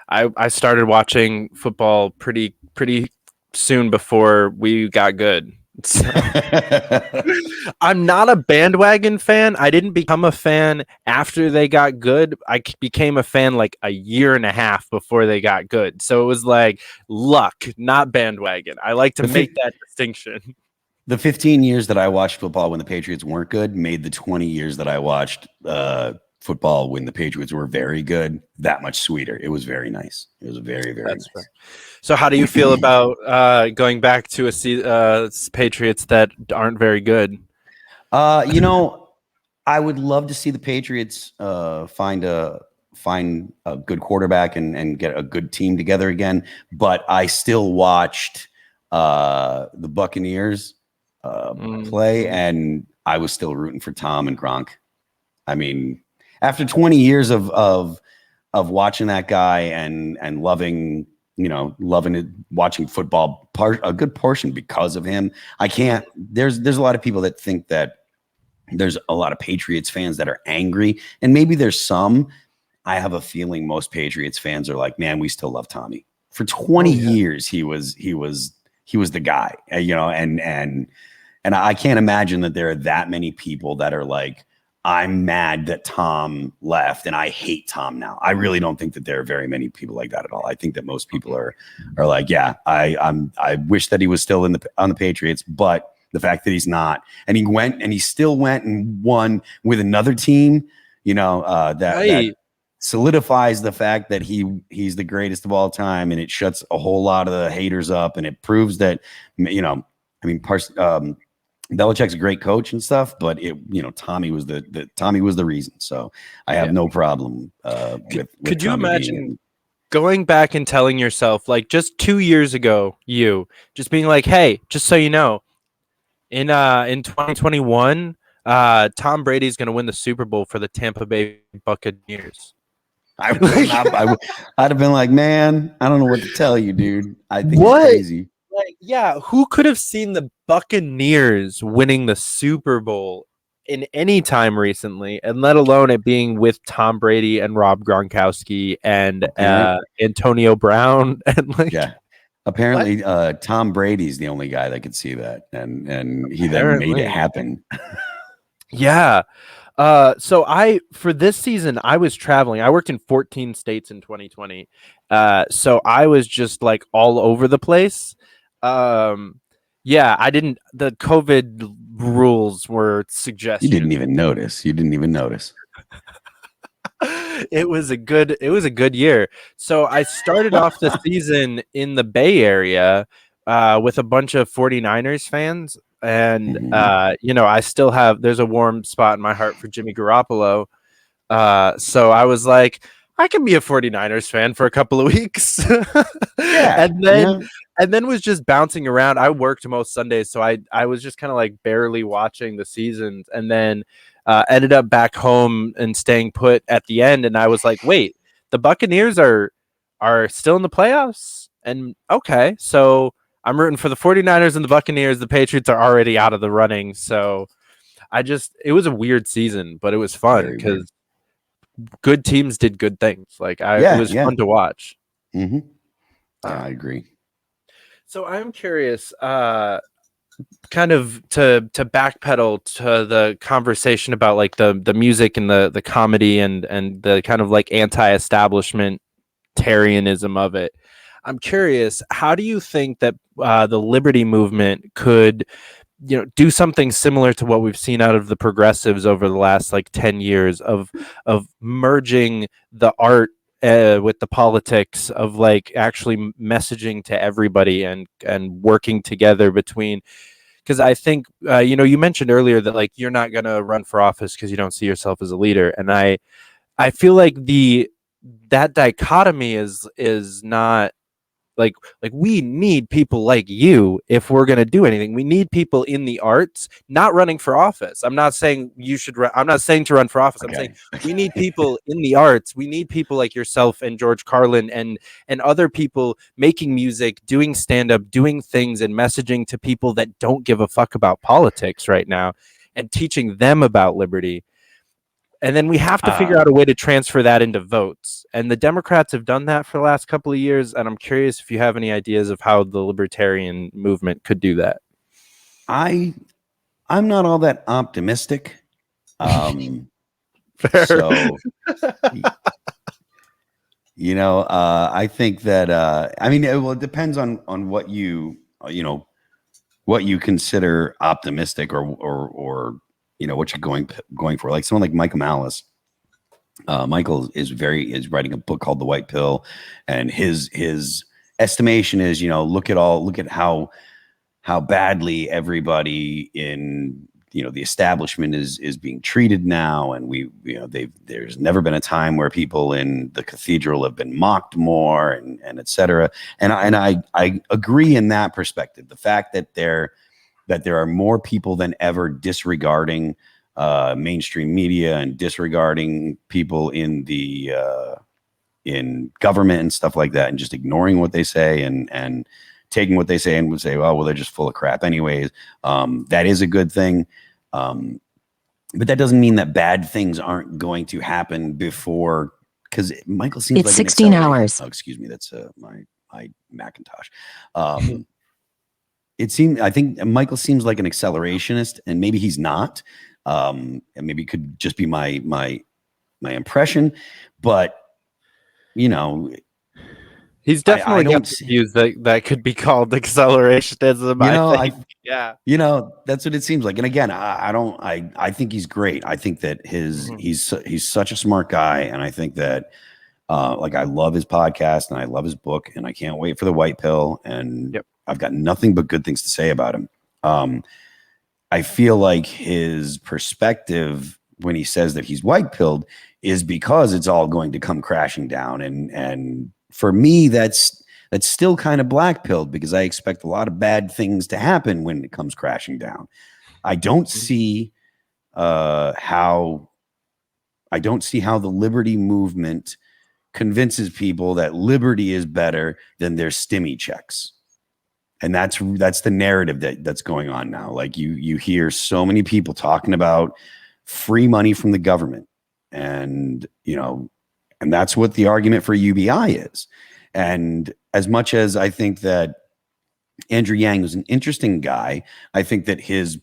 I started watching football pretty soon before we got good. I'm not a bandwagon fan. I didn't become a fan after they got good. I became a fan like a year and a half before they got good. So it was like luck, not bandwagon. I like to make that distinction. The 15 years that I watched football when the Patriots weren't good made the 20 years that I watched football when the Patriots were very good that much sweeter. It was very nice. It was very nice. Right. So how do you feel about going back to Patriots that aren't very good? I would love to see the Patriots find a good quarterback and get a good team together again. But I still watched the Buccaneers play, and I was still rooting for Tom and Gronk. I mean, after 20 years of watching that guy and loving it, watching football a good portion because of him. I can't. There's a lot of people that think that there's a lot of Patriots fans that are angry, and maybe there's some. I have a feeling most Patriots fans are like, man, we still love Tommy. For 20 years, he was the guy, and I can't imagine that there are that many people that are like, I'm mad that Tom left and I hate Tom now. I really don't think that there are very many people like that at all. I think that most people are like, yeah, I wish that he was still on the Patriots, but the fact that he's not, and he still went and won with another team, that solidifies the fact that he's the greatest of all time, and it shuts a whole lot of the haters up, and it proves that, Belichick's a great coach and stuff, but Tommy was the reason. So I have no problem with could you Tommy imagine going back and telling yourself, like, just 2 years ago, just being like, hey, just so you know, in 2021, Tom Brady's going to win the Super Bowl for the Tampa Bay Buccaneers. I'd have been like, man, I don't know what to tell you, dude. I think you're crazy. Like, yeah, who could have seen the Buccaneers winning the Super Bowl in any time recently, and let alone it being with Tom Brady and Rob Gronkowski and Antonio Brown and apparently Tom Brady's the only guy that could see that, and he then made it happen. Yeah. So for this season, I was traveling. I worked in 14 states in 2020. So I was just like all over the place. The COVID rules were suggested. You didn't even notice. It was a good year. So I started off the season in the Bay Area with a bunch of 49ers fans. And, I still there's a warm spot in my heart for Jimmy Garoppolo. So I was like, I can be a 49ers fan for a couple of weeks. And then was just bouncing around. I worked most Sundays, so I was just kind of like barely watching the seasons, and then ended up back home and staying put at the end. And I was like, wait, the Buccaneers are still in the playoffs? And okay, so I'm rooting for the 49ers and the Buccaneers. The Patriots are already out of the running. So it was a weird season, but it was fun because good teams did good things. Like it was fun to watch. Mm-hmm. Yeah, I agree. So I'm curious, kind of to backpedal to the conversation about like the music and the comedy and the kind of like anti-establishment Tarianism of it. I'm curious, how do you think that the liberty movement could, do something similar to what we've seen out of the progressives over the last like 10 years of merging the art with the politics of like actually messaging to everybody and working together between, because I think you mentioned earlier that like you're not going to run for office because you don't see yourself as a leader, and I feel like that dichotomy is not like we need people like you if we're going to do anything. We need people in the arts not running for office. I'm not saying you should I'm not saying to run for office. I'm saying we need people in the arts. We need people like yourself and George Carlin and other people making music, doing stand-up, doing things and messaging to people that don't give a fuck about politics right now and teaching them about liberty. And then we have to figure out a way to transfer that into votes. And the Democrats have done that for the last couple of years. And I'm curious if you have any ideas of how the libertarian movement could do that. I'm not all that optimistic. Fair. So, I think that, it depends on what what you consider optimistic or what you're going for. Like someone like Michael Malice. Michael is writing a book called The White Pill, and his estimation is, look at how badly everybody in the establishment is being treated now, and there's never been a time where people in the cathedral have been mocked more, and et cetera. And I agree in that perspective. The fact that there are more people than ever disregarding mainstream media and disregarding people in the in government and stuff like that, and just ignoring what they say and taking what they say and would say, well, they're just full of crap anyways. That is a good thing. But that doesn't mean that bad things aren't going to happen before, because Michael seems like 16 hours. Oh, excuse me. That's my Macintosh. I think Michael seems like an accelerationist, and maybe he's not. And maybe it could just be my impression, but he's definitely got views that could be called accelerationism. That's what it seems like. And again, I think he's great. I think that he's such a smart guy, and I think that I love his podcast and I love his book, and I can't wait for The White Pill, and I've got nothing but good things to say about him. I feel like his perspective when he says that he's white pilled is because it's all going to come crashing down. And for me, that's still kind of black pilled, because I expect a lot of bad things to happen when it comes crashing down. I don't see how the liberty movement convinces people that liberty is better than their stimmy checks. And that's the narrative that's going on now. Like you hear so many people talking about free money from the government, and and that's what the argument for UBI is. And as much as I think that Andrew Yang was an interesting guy, I think that his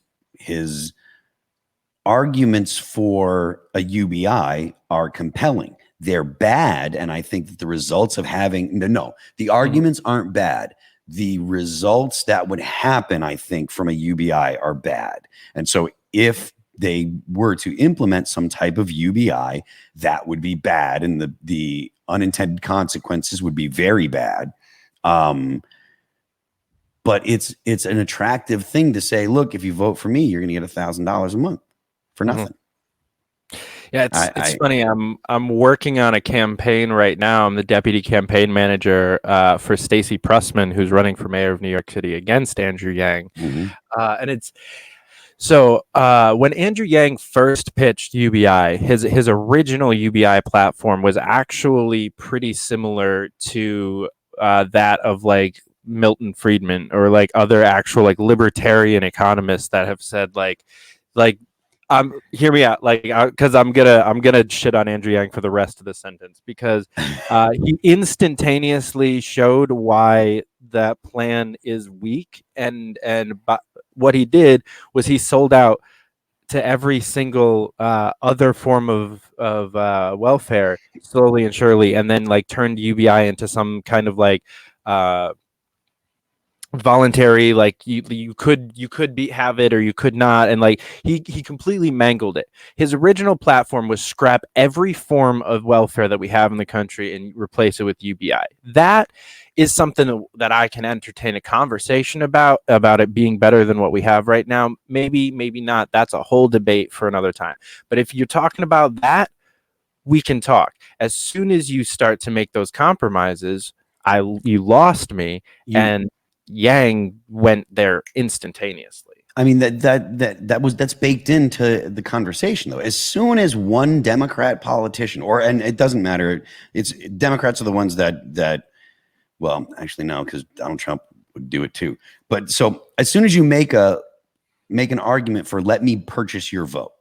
arguments for a UBI are compelling. They're bad, and I think that the results of having the arguments aren't bad. The results that would happen, I think, from a UBI are bad. And so if they were to implement some type of UBI, that would be bad, and the unintended consequences would be very bad. But it's an attractive thing to say, look, if you vote for me, you're going to get $1,000 a month for nothing. Yeah, it's funny. I'm working on a campaign right now. I'm the deputy campaign manager for Stacey Pressman, who's running for mayor of New York City against Andrew Yang. And it's so when Andrew Yang first pitched UBI, his original UBI platform was actually pretty similar to that of like Milton Friedman or like other actual like libertarian economists that have said like Hear me out, like, because I'm gonna shit on Andrew Yang for the rest of the sentence because he instantaneously showed why that plan is weak, but what he did was he sold out to every single other form of welfare slowly and surely, and then like turned UBI into some kind of like uh, voluntary, like you could be have it or you could not, and like he completely mangled it. His original platform was scrap every form of welfare that we have in the country and replace it with UBI. That is something that I can entertain a conversation about it being better than what we have right now. Maybe not. That's a whole debate for another time. But if you're talking about that, we can talk. As soon as you start to make those compromises, you lost me. And Yang went there instantaneously. I mean that's baked into the conversation though. As soon as one Democrat politician, and it doesn't matter, it's Democrats are the ones that well, actually no, because Donald Trump would do it too. But so as soon as you make an argument for let me purchase your vote,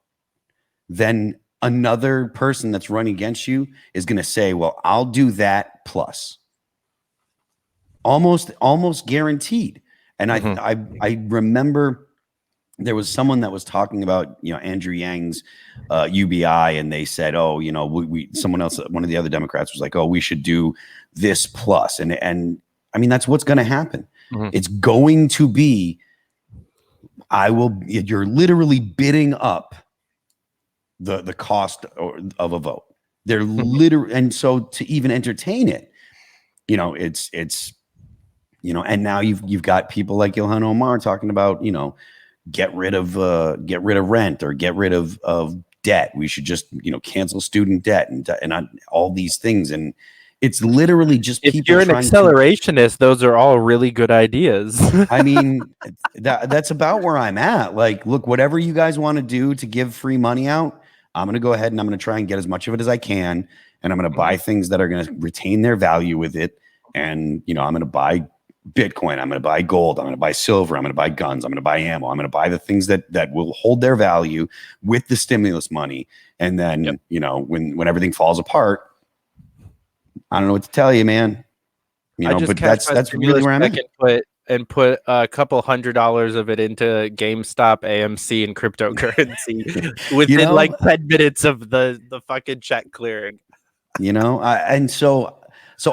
then another person that's running against you is going to say, well, I'll do that plus. Almost guaranteed. And I remember there was someone that was talking about, Andrew Yang's UBI, and they said, oh, someone else, one of the other Democrats was like, oh, we should do this plus. And I mean, that's what's going to happen. It's going to be, you're literally bidding up the cost of a vote. They're literally, and so to even entertain it, it's and now you've got people like Ilhan Omar talking about, get rid of rent or get rid of debt. We should just, cancel student debt and all these things. And it's literally just if people. You're an accelerationist, those are all really good ideas. I mean, that's about where I'm at. Like, look, whatever you guys want to do to give free money out, I'm going to go ahead and I'm going to try and get as much of it as I can. And I'm going to buy things that are going to retain their value with it. And, I'm going to buy Bitcoin. I'm going to buy gold. I'm going to buy silver. I'm going to buy guns. I'm going to buy ammo. I'm going to buy the things that will hold their value with the stimulus money. And then, when everything falls apart, I don't know what to tell you, man. But that's really where I'm at. Put a couple $100 of it into GameStop, AMC, and cryptocurrency within like 10 minutes of the fucking check clearing. And so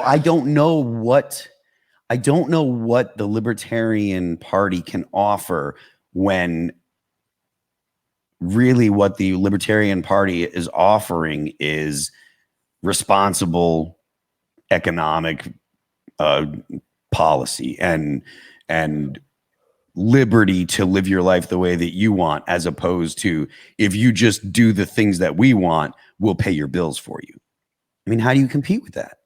I don't know what the Libertarian Party can offer when really what the Libertarian Party is offering is responsible economic policy and liberty to live your life the way that you want, as opposed to if you just do the things that we want, we'll pay your bills for you. I mean, how do you compete with that?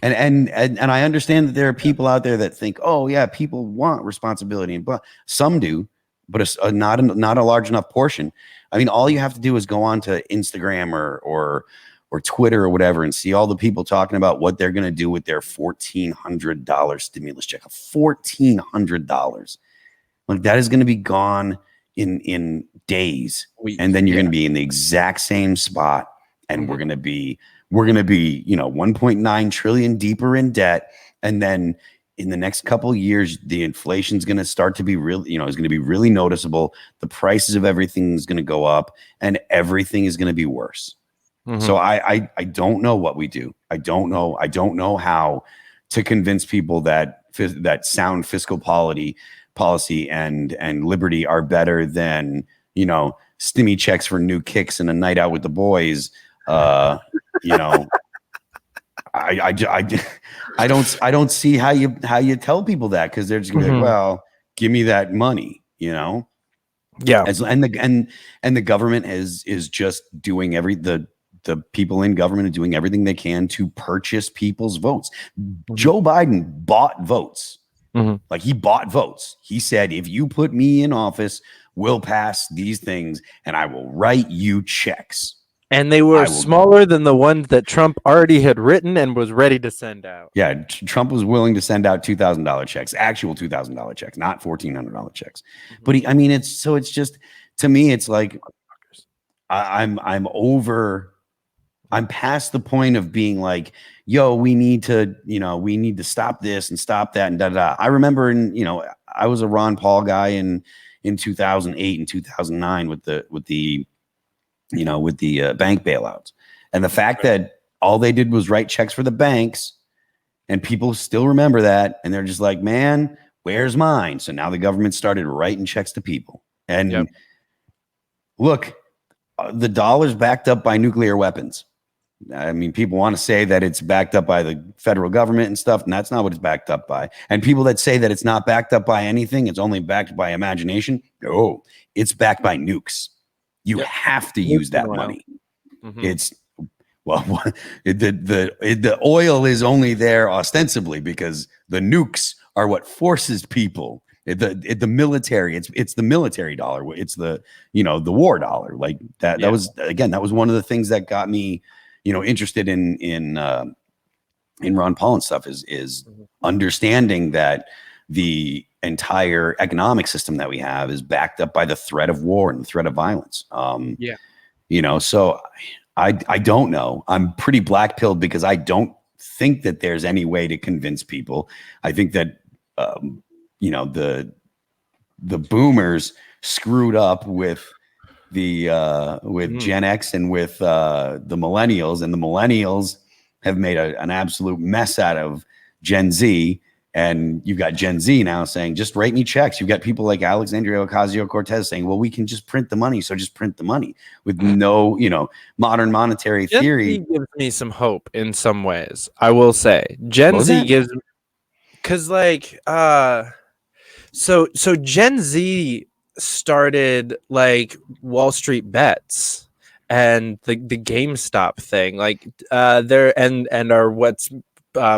And I understand that there are people out there that think, oh yeah, people want responsibility, and some do, but it's not a large enough portion. I mean, all you have to do is go on to Instagram or Twitter or whatever and see all the people talking about what they're going to do with their $1,400 stimulus check. $1,400, like that is going to be gone in days, and then you're going to be in the exact same spot, and we're going to be 1.9 trillion deeper in debt, and then in the next couple of years, the inflation is going to start to be real. Is going to be really noticeable. The prices of everything is going to go up, and everything is going to be worse. So I don't know what we do. I don't know how to convince people that sound fiscal policy and liberty are better than stimmy checks for new kicks and a night out with the boys. I don't see how you tell people that, because they're just gonna be like, well, give me that money, Yeah. And the government is just doing the people in government are doing everything they can to purchase people's votes. Joe Biden bought votes. Like, he bought votes. He said, if you put me in office, we'll pass these things and I will write you checks. And they were smaller than the ones that Trump already had written and was ready to send out. Yeah, Trump was willing to send out $2,000 checks, actual $2,000 checks, not $1,400 checks. But it's just, to me, it's like, I'm over. I'm past the point of being like, yo, we need to stop this and stop that and da da. I remember I was a Ron Paul guy in 2008 and 2009 with the bank bailouts. And the fact that all they did was write checks for the banks, and people still remember that, and they're just like, man, where's mine? So now the government started writing checks to people. And look, the dollar's backed up by nuclear weapons. I mean, people want to say that it's backed up by the federal government and stuff, and that's not what it's backed up by. And people that say that it's not backed up by anything, it's only backed by imagination. No, it's backed by nukes. You have to use that money. Mm-hmm. It's the oil is only there ostensibly because the nukes are what forces people. The military, it's the military dollar. It's the war dollar. Like that. That was one of the things that got me interested in Ron Paul and stuff is understanding that the entire economic system that we have is backed up by the threat of war and the threat of violence. So I don't know. I'm pretty black-pilled because I don't think that there's any way to convince people. I think that the boomers screwed up with Gen X and with the millennials, and the millennials have made an absolute mess out of Gen Z. And you've got Gen Z now saying, just write me checks. You've got people like Alexandria Ocasio-Cortez saying, well, we can just print the money. So just print the money with no, modern monetary theory. Gen Z gives me some hope in some ways, I will say. Gen Z gives, because so Gen Z started like Wall Street Bets and the GameStop thing, and are what's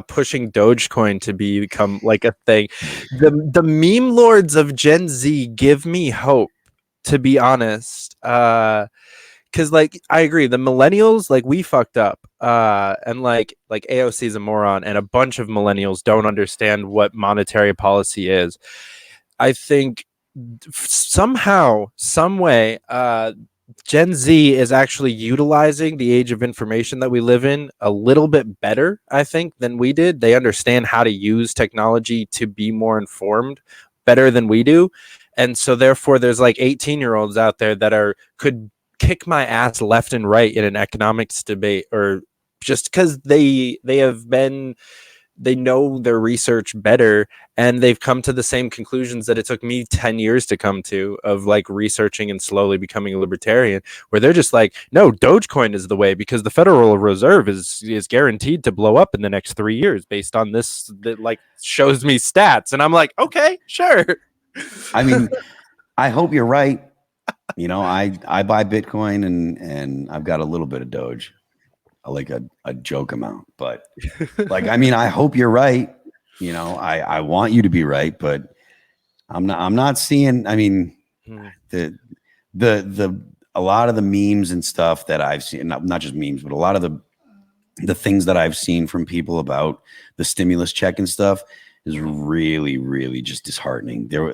pushing Dogecoin to become like a thing. The meme lords of Gen Z give me hope, to be honest. Because I agree, the millennials, we fucked up. And like AOC is a moron, and a bunch of millennials don't understand what monetary policy is. I think somehow, some way, Gen Z is actually utilizing the age of information that we live in a little bit better, I think, than we did. They understand how to use technology to be more informed better than we do. And so therefore there's 18-year-olds out there that could kick my ass left and right in an economics debate, or just because they know their research better, and they've come to the same conclusions that it took me 10 years to come to, of researching and slowly becoming a libertarian, where they're just no, Dogecoin is the way because the Federal Reserve is guaranteed to blow up in the next 3 years based on this, that shows me stats. And I'm like, okay, sure. I mean, I hope you're right. I buy Bitcoin and I've got a little bit of Doge. A joke amount, but I hope you're right. I want you to be right, but I'm not seeing, a lot of the memes and stuff that I've seen, not just memes, but a lot of the things that I've seen from people about the stimulus check and stuff is really, really just disheartening. There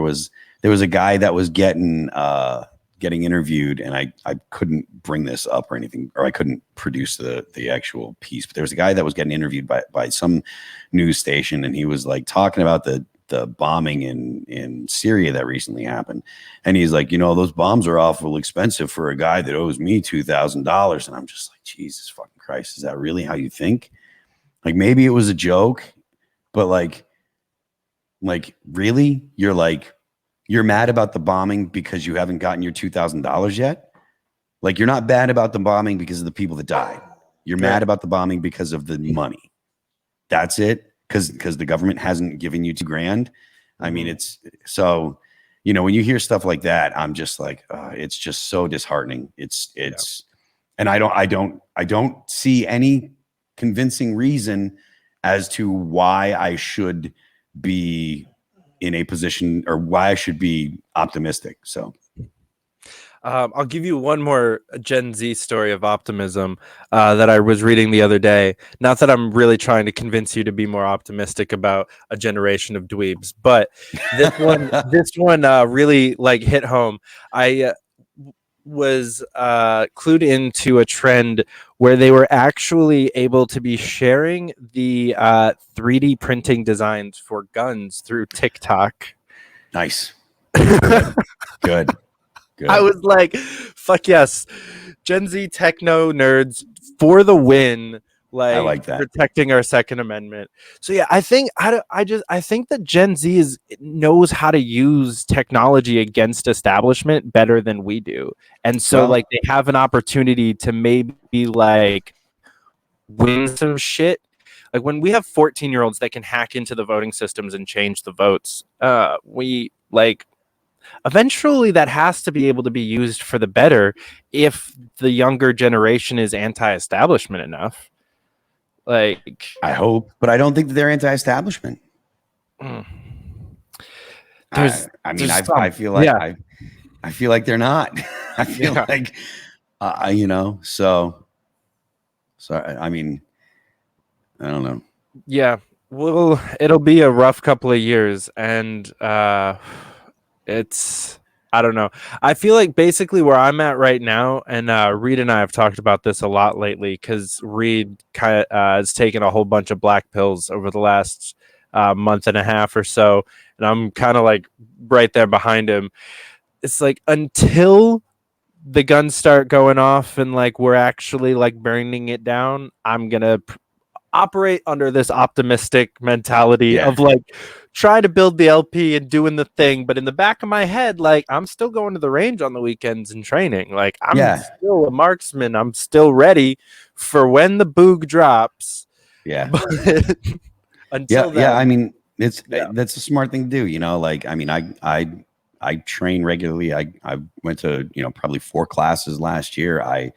was a guy that was getting interviewed, and I couldn't bring this up or anything, or I couldn't produce the actual piece, but there was a guy that was getting interviewed by some news station, and he was talking about the bombing in Syria that recently happened. And he's like, those bombs are awful expensive for a guy that owes me $2,000. And I'm just like, Jesus fucking Christ, is that really how you think? Maybe it was a joke, but really? You're mad about the bombing because you haven't gotten your $2,000 yet? You're not mad about the bombing because of the people that died. You're mad about the bombing because of the money. That's it? Because the government hasn't given you $2,000. I mean, it's so, when you hear stuff like that, I'm just it's just so disheartening. And I don't see any convincing reason as to why I should be in a position, or why I should be optimistic. So I'll give you one more Gen Z story of optimism that I was reading the other day. Not that I'm really trying to convince you to be more optimistic about a generation of dweebs, but this one really hit home. was clued into a trend where they were actually able to be sharing the 3D printing designs for guns through TikTok. Nice. Good. I was like, fuck yes. Gen Z techno nerds for the win. I like that. Protecting our Second Amendment. So yeah, I think I think that Gen Z knows how to use technology against establishment better than we do, and so like they have an opportunity to maybe like win some shit. Like when we have 14-year-olds that can hack into the voting systems and change the votes, we like eventually that has to be able to be used for the better if the younger generation is anti-establishment enough. Like I hope, but I don't think that they're anti-establishment. I feel like I feel like they're not. I feel like so I mean, I don't know. Yeah, well, it'll be a rough couple of years, and it's I don't know. I feel like basically where I'm at right now, and Reed and I have talked about this a lot lately because Reed kind of has taken a whole bunch of black pills over the last month and a half or so, and I'm kind of like right there behind him. It's like until the guns start going off and like we're actually like burning it down, I'm gonna operate under this optimistic mentality of like trying to build the LP and doing the thing, but in the back of my head, like I'm still going to the range on the weekends and training. Like I'm still a marksman. I'm still ready for when the boog drops. Yeah. But until then, I mean, that's a smart thing to do. You know, like I mean, I train regularly. I went to probably 4 classes last year. I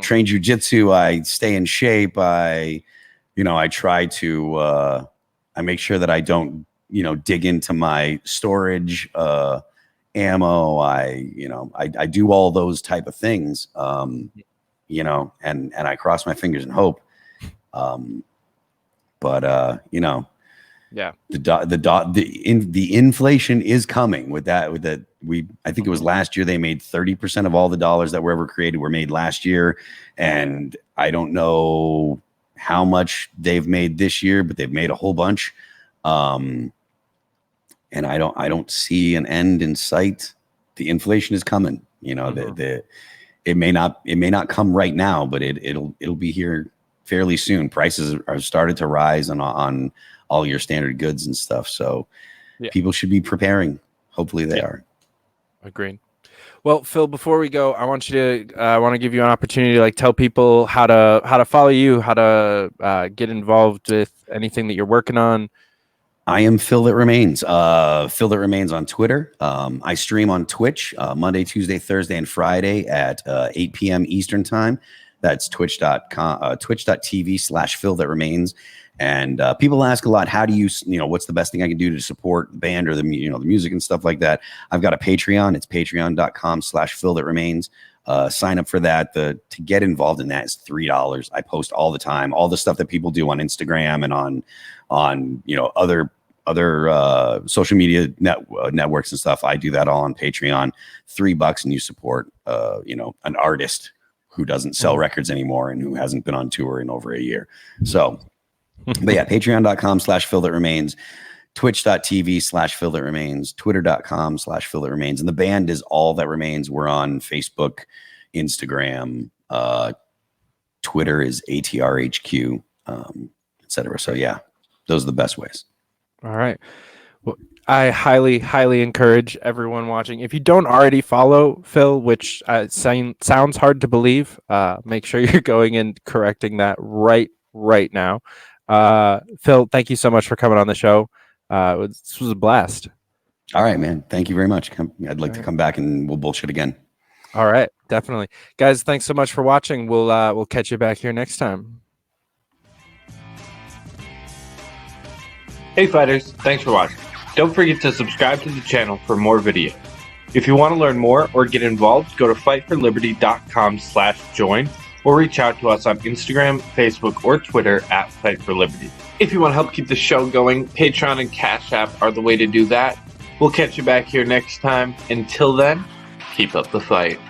train jujitsu. I stay in shape. I try to I make sure that I don't dig into my storage ammo. I do all those type of things, and I cross my fingers and hope. But the inflation is coming with that. I think it was last year they made 30% of all the dollars that were ever created were made last year, and I don't know how much they've made this year, but they've made a whole bunch. And I don't see an end in sight. The inflation is coming. It may not come right now, but it'll be here fairly soon. Prices are started to rise on all your standard goods and stuff. So people should be preparing. Hopefully they are. Agreed. Well, Phil, before we go, I want to give you an opportunity to like tell people how to follow you, how to get involved with anything that you're working on. I am Phil That Remains. Phil That Remains on Twitter. I stream on Twitch Monday, Tuesday, Thursday, and Friday at 8 p.m. Eastern time. That's twitch.tv/Phil That Remains. And people ask a lot, how do you what's the best thing I can do to support the band or the music and stuff like that? I've got a Patreon. It's patreon.com/Phil That Remains. Sign up for that. To get involved in that is $3. I post all the time, all the stuff that people do on Instagram and on other social media networks and stuff. I do that all on Patreon. $3 and you support an artist who doesn't sell records anymore and who hasn't been on tour in over a year. So but yeah, patreon.com/Phil That Remains, twitch.tv/Phil That Remains, twitter.com/Phil That Remains. And the band is All That Remains. We're on Facebook, Instagram, Twitter is ATRHQ, etc. So yeah, those are the best ways. All right. Well, I highly, highly encourage everyone watching. If you don't already follow Phil, which sounds hard to believe, make sure you're going and correcting that right now. Phil, thank you so much for coming on the show. This was a blast. All right, man. Thank you very much. I'd like to come back and we'll bullshit again. All right, definitely. Guys, thanks so much for watching. We'll catch you back here next time. Hey fighters, thanks for watching. Don't forget to subscribe to the channel for more videos. If you want to learn more or get involved, go to fightforliberty.com/join or reach out to us on Instagram, Facebook, or Twitter at Fight for Liberty. If you want to help keep the show going, Patreon and Cash App are the way to do that. We'll catch you back here next time. Until then, keep up the fight.